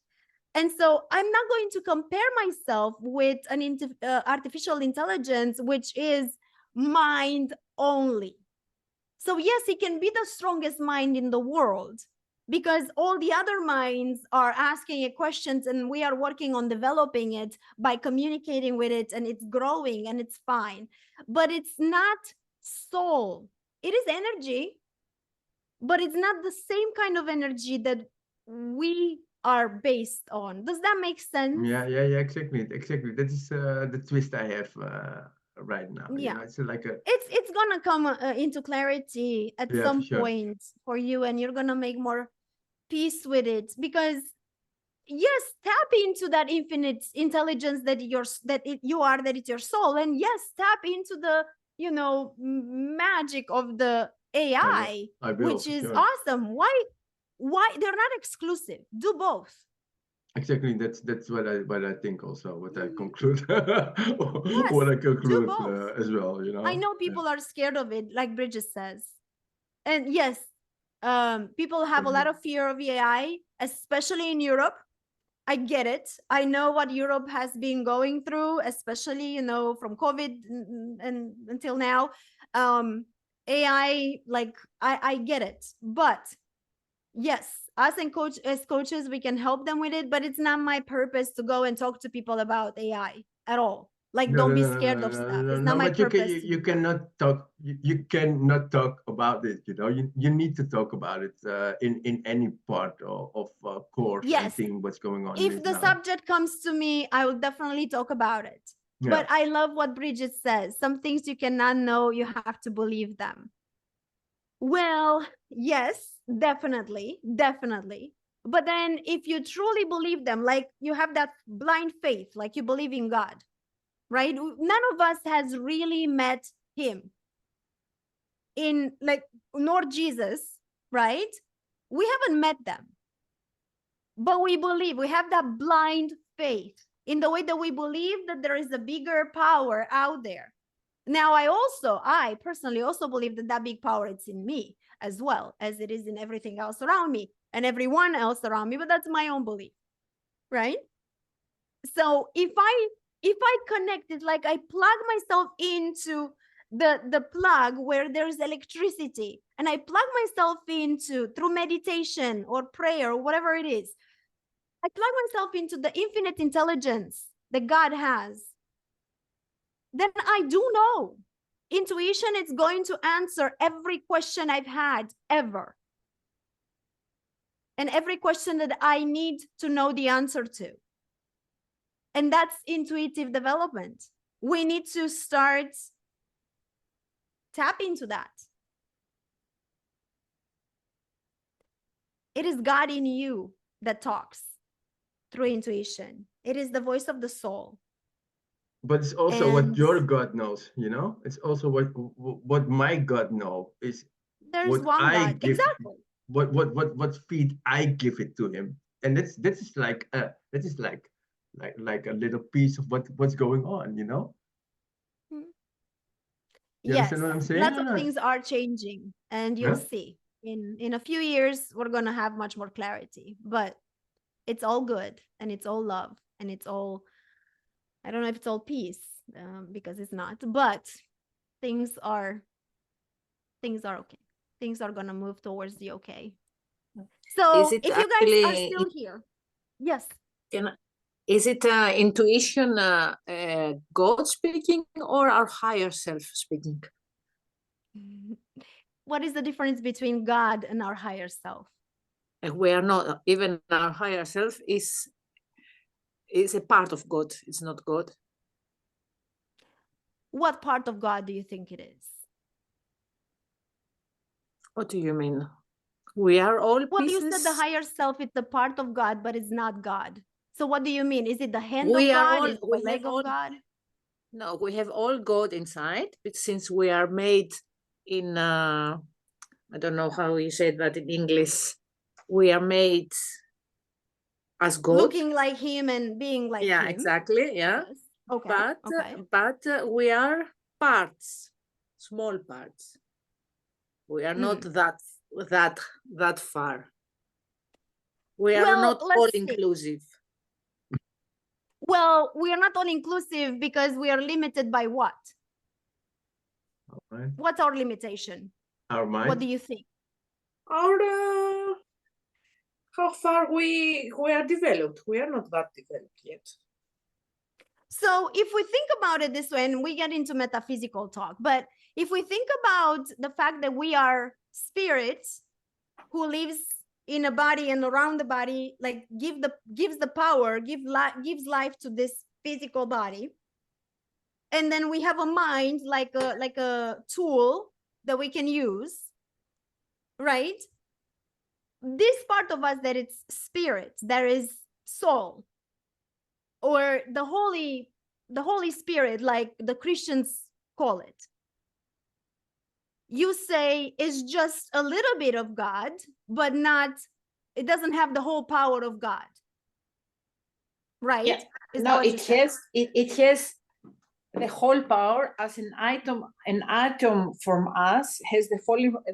And so I'm not going to compare myself with an artificial intelligence, which is mind only. So yes, it can be the strongest mind in the world, because all the other minds are asking it questions, and we are working on developing it by communicating with it, and it's growing and it's fine. But it's not soul. It is energy, but it's not the same kind of energy that we are based on. Does that make sense? yeah, exactly. That is the twist I have right now. Yeah. You know, it's like a, It's gonna come into clarity at yeah, some for sure. point for you, and you're gonna make more peace with it. Because yes, tap into that infinite intelligence that that it's your soul, and yes, tap into the magic of the AI, I will, which for is sure. awesome. Why they're not exclusive? Do both. Exactly. That's what I think also. What I Mhm. conclude. Yes, What I do conclude both. as well. You know. I know people are scared of it, like Bridget says. And yes, people have a lot of fear of AI, especially in Europe. I get it. I know what Europe has been going through, especially, from COVID and until now. AI, like, I get it. But yes, us as coaches, we can help them with it, but it's not my purpose to go and talk to people about AI at all. Like, don't be scared of stuff. It's not my But you purpose. you cannot talk. You cannot talk about it. You know. You need to talk about it in any part of course and Yes, thing what's going on if the now. subject comes to me, I will definitely talk about it. Yeah. But I love what Bridget says. Some things you cannot know, you have to believe them. Well, yes, definitely. But then if you truly believe them, like you have that blind faith, like you believe in God, right? None of us has really met him nor Jesus, right? We haven't met them. But we believe, we have that blind faith in the way that we believe that there is a bigger power out there. Now, I personally also believe that big power is in me as well as it is in everything else around me. and everyone else around me, but that's my own belief, right? So if I connect it, like I plug myself into the plug where there's electricity, and I plug myself into through meditation or prayer or whatever it is, I plug myself into the infinite intelligence that God has, then I do know intuition is going to answer every question I've had ever. And every question that I need to know the answer to. And that's intuitive development. We need to start tap into that. It is God in you that talks through intuition. It is the voice of the soul. But it's also what And your God knows, you know? It's also what my God knows is there's what one I God. give, Exactly. what feed I give it to him. And that is like a little piece of what's going on, you know? You Yes, understand what I'm saying? lots of things are changing, and you'll Yeah. see in a few years we're going to have much more clarity, but it's all good, and it's all love, and it's all, I don't know if it's all peace, because it's not, but things are okay. Things are going to move towards the okay. So if you guys are still here, yes. Is it intuition, God speaking, or our higher self speaking? What is the difference between God and our higher self? We are not, even our higher self is a part of God. It's not God. What part of God do you think it is? What do you mean? We are all Well, pieces. you said the higher self is the part of God, but it's not God. So what do you mean? Is it the hand We of are God? all- Is it the we leg have of all- God? No, we have all God inside, but since we are made in, I don't know how you say that in English, we are made as God. Looking like him and being like Yeah, him. exactly. Yeah. Yes. Okay. But we are parts, small parts. We are not that far. We are Well, not let's all see. inclusive. Well, we are not all inclusive because we are limited by what? All right. What's our limitation? Our mind. What do you think? Or how far we are developed. We are not that developed yet. So if we think about it this way, and we get into metaphysical talk, but if we think about the fact that we are spirits who lives in a body and around the body, like gives the power, gives life to this physical body, and then we have a mind like a tool that we can use, right? This part of us that it's spirit, there is soul, or the Holy Spirit, like the Christians call it. You say is just a little bit of God, but it doesn't have the whole power of God, right? Yeah. Is No, it has the whole power as an atom. An atom from us has the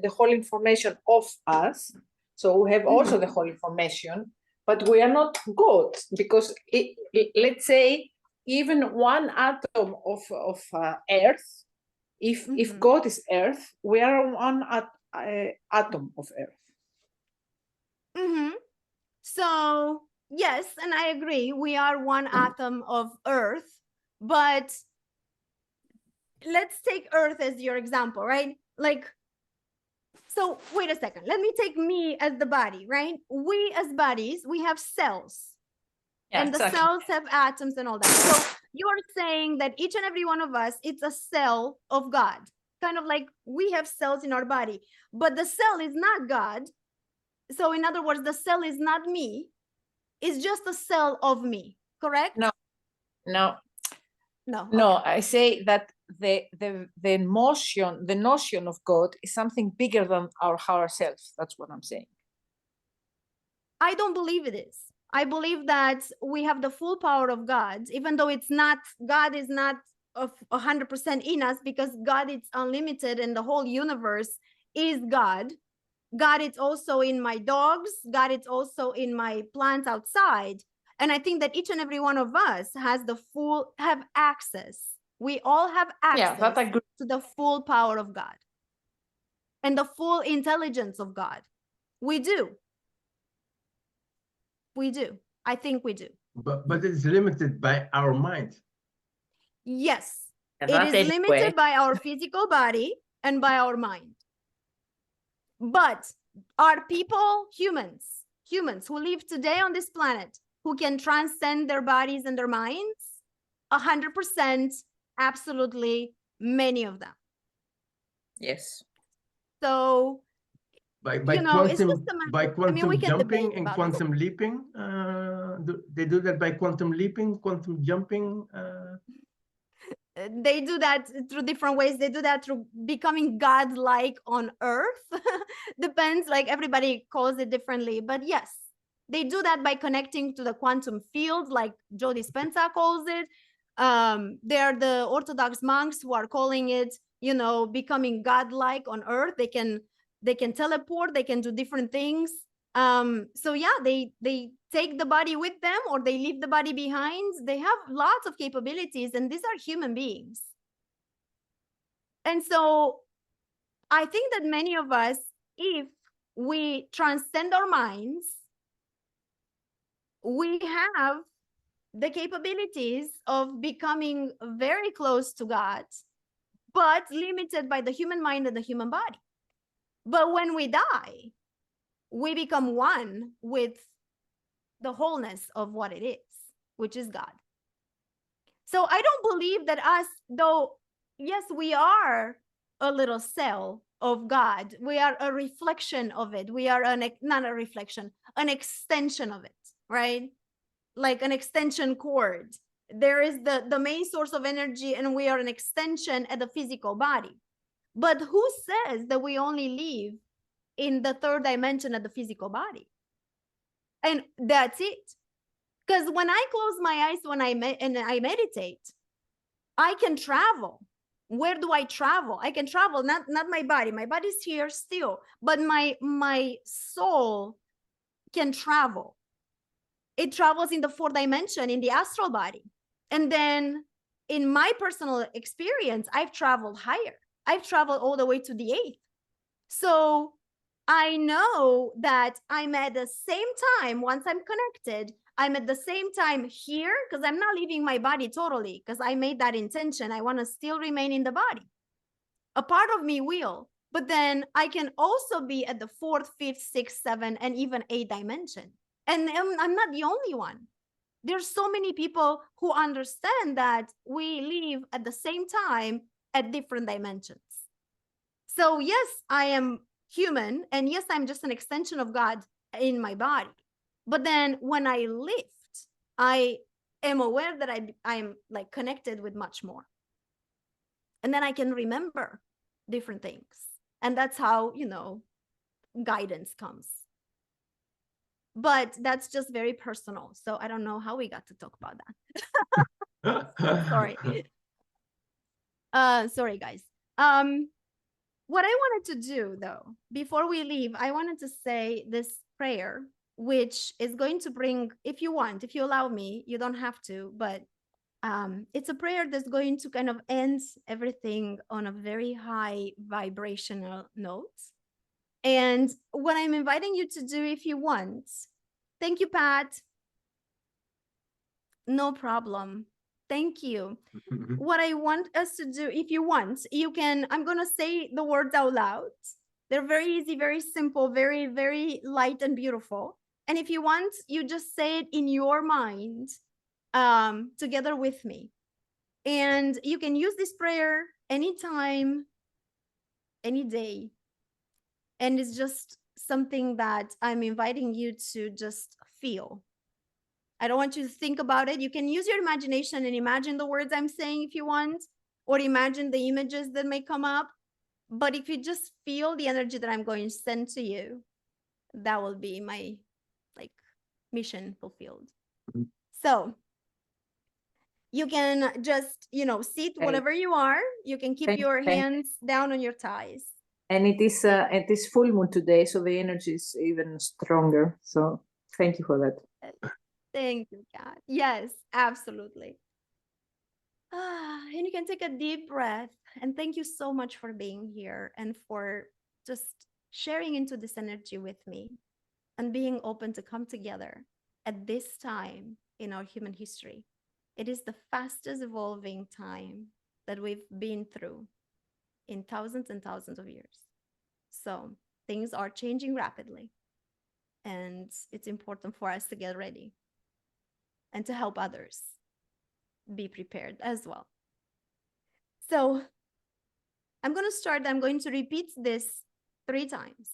whole information of us. So we have also the whole information, but we are not God, because let's say even one atom of Earth, if God is Earth, we are one atom of Earth. So yes, and I agree, we are one atom of Earth, but let's take Earth as your example, right? Like, so wait a second, let me take me as the body, right? We as bodies, we have cells. Yeah, and exactly. The cells have atoms and all that. So you're saying that each and every one of us, it's a cell of God, kind of like we have cells in our body, but the cell is not God. So in other words, the cell is not me, it's just a cell of me, correct? No. Okay. I say that the notion of God is something bigger than our higher self. That's what I'm saying. I don't believe it is. I believe that we have the full power of God, even though God is not 100% in us, because God is unlimited and the whole universe is God. God is also in my dogs. God is also in my plants outside. And I think that each and every one of us have access. We all have access that I agree. to the full power of God and the full intelligence of God. We do. We do. I think we do. But it's limited by our mind. Yes. Yeah, It that is anyway. limited by our physical body and by our mind. But are people humans who live today on this planet who can transcend their bodies and their minds? 100%, absolutely, many of them. Yes. So, By you know, it's just quantum, a matter. by quantum I mean, we can jumping debate and about quantum leaping. They do that by quantum leaping, quantum jumping. They do that through different ways. They do that through becoming godlike on earth. Depends, like everybody calls it differently. But yes, they do that by connecting to the quantum field, like Joe Dispenza calls it. They are the Orthodox monks who are calling it, you know, becoming godlike on earth. They can teleport, they can do different things. So yeah, they take the body with them or they leave the body behind. They have lots of capabilities, and these are human beings. And so I think that many of us, if we transcend our minds, we have the capabilities of becoming very close to God, but limited by the human mind and the human body. But when we die, we become one with the wholeness of what it is, which is God. So I don't believe that us, though, yes, we are a little cell of God. We are a reflection of it. We are not a reflection, an extension of it, right? Like an extension cord. There is the main source of energy, and we are an extension at the physical body. But who says that we only live in the third dimension of the physical body? And that's it. Because when I close my eyes, when I meditate, I can travel. Where do I travel? I can travel, not my body. My body's here still, but my soul can travel. It travels in the fourth dimension, in the astral body. And then in my personal experience, I've traveled higher. I've traveled all the way to the 8th. So I know that I'm at the same time, once I'm connected, I'm at the same time here, because I'm not leaving my body totally, because I made that intention. I want to still remain in the body. A part of me will, but then I can also be at the 4th, 5th, 6th, 7th, and even 8th dimension. And I'm not the only one. There's so many people who understand that we live at the same time at different dimensions. So yes, I am human, and yes, I'm just an extension of God in my body. But then when I lift, I am aware that I'm like connected with much more. And then I can remember different things. And that's how, you know, guidance comes. But that's just very personal. So I don't know how we got to talk about that. Sorry. Sorry, guys. What I wanted to do, though, before we leave, I wanted to say this prayer, which is going to bring, if you want, if you allow me, you don't have to, but it's a prayer that's going to kind of end everything on a very high vibrational note. And what I'm inviting you to do, if you want, thank you, Pat. No problem. Thank you. What I want us to do, if you want, you can, I'm going to say the words out loud. They're very easy, very simple, very, very light and beautiful. And if you want, you just say it in your mind together with me. And you can use this prayer anytime, any day. And it's just something that I'm inviting you to just feel. I don't want you to think about it. You can use your imagination and imagine the words I'm saying if you want, or imagine the images that may come up. But if you just feel the energy that I'm going to send to you, that will be my mission fulfilled. So you can just, sit whatever you are. You can keep your hands down on your thighs. And it is full moon today, so the energy is even stronger. So thank you for that. Thank you, Kat. Yes, absolutely. And you can take a deep breath. And thank you so much for being here and for just sharing into this energy with me and being open to come together at this time in our human history. It is the fastest evolving time that we've been through in thousands and thousands of years. So things are changing rapidly, and it's important for us to get ready and to help others be prepared as well. So I'm going to repeat this 3 times.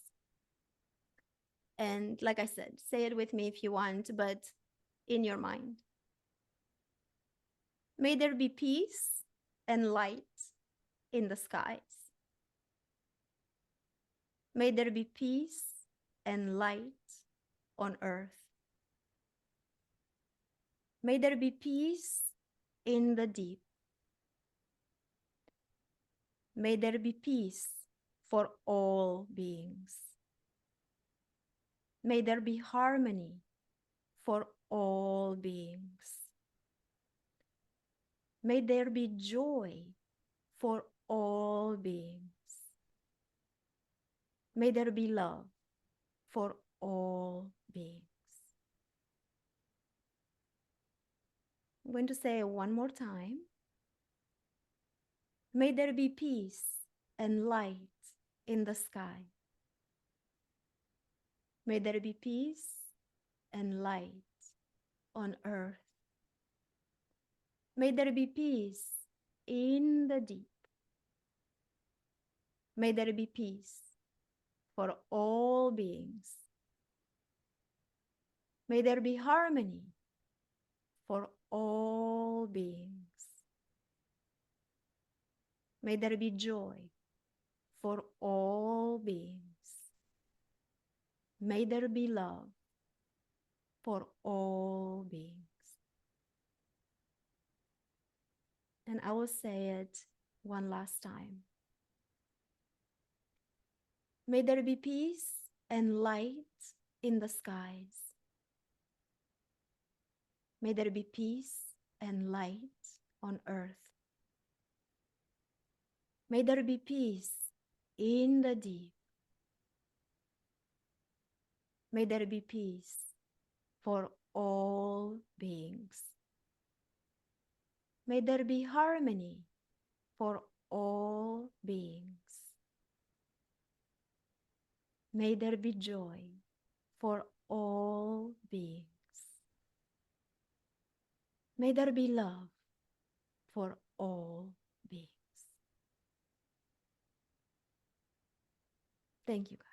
And like I said, say it with me if you want, but in your mind. May there be peace and light in the skies. May there be peace and light on earth. May there be peace in the deep. May there be peace for all beings. May there be harmony for all beings. May there be joy for all beings. May there be love for all beings. I'm going to say it one more time. May there be peace and light in the sky. May there be peace and light on earth. May there be peace in the deep. May there be peace for all beings. May there be harmony for all beings. May there be joy for all beings. May there be love for all beings. And I will say it one last time. May there be peace and light in the skies. May there be peace and light on earth. May there be peace in the deep. May there be peace for all beings. May there be harmony for all beings. May there be joy for all beings. May there be love for all beings. Thank you, guys.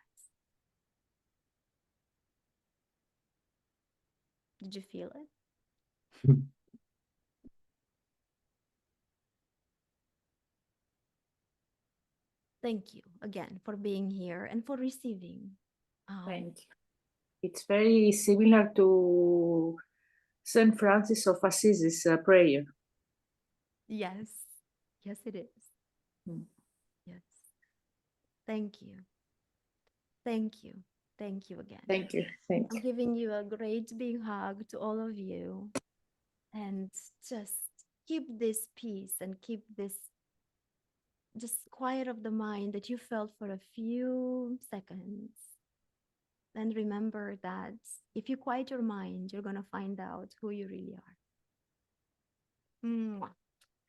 Did you feel it? Thank you again for being here and for receiving. Thank you. It's very similar to Saint Francis of Assisi's prayer. Yes. Yes, it is. Yes. Thank you. Thank you. Thank you again. Thank you. Thank I'm you. giving you a great big hug to all of you. And just keep this peace and keep this just quiet of the mind that you felt for a few seconds. And remember that if you quiet your mind, you're going to find out who you really are. Mwah.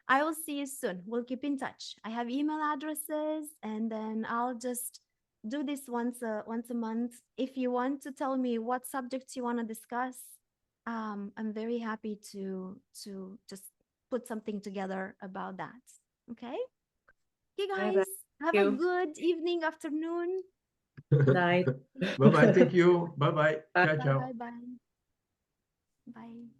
I will see you soon. We'll keep in touch. I have email addresses, and then I'll just do this once a month. If you want to tell me what subjects you want to discuss, I'm very happy to just put something together about that. Okay? Okay, guys. Bye-bye. Have Thank a you. good evening, afternoon. Night. Bye-bye. Thank you. Bye-bye. Bye. Ciao, ciao. Bye. Bye. Bye.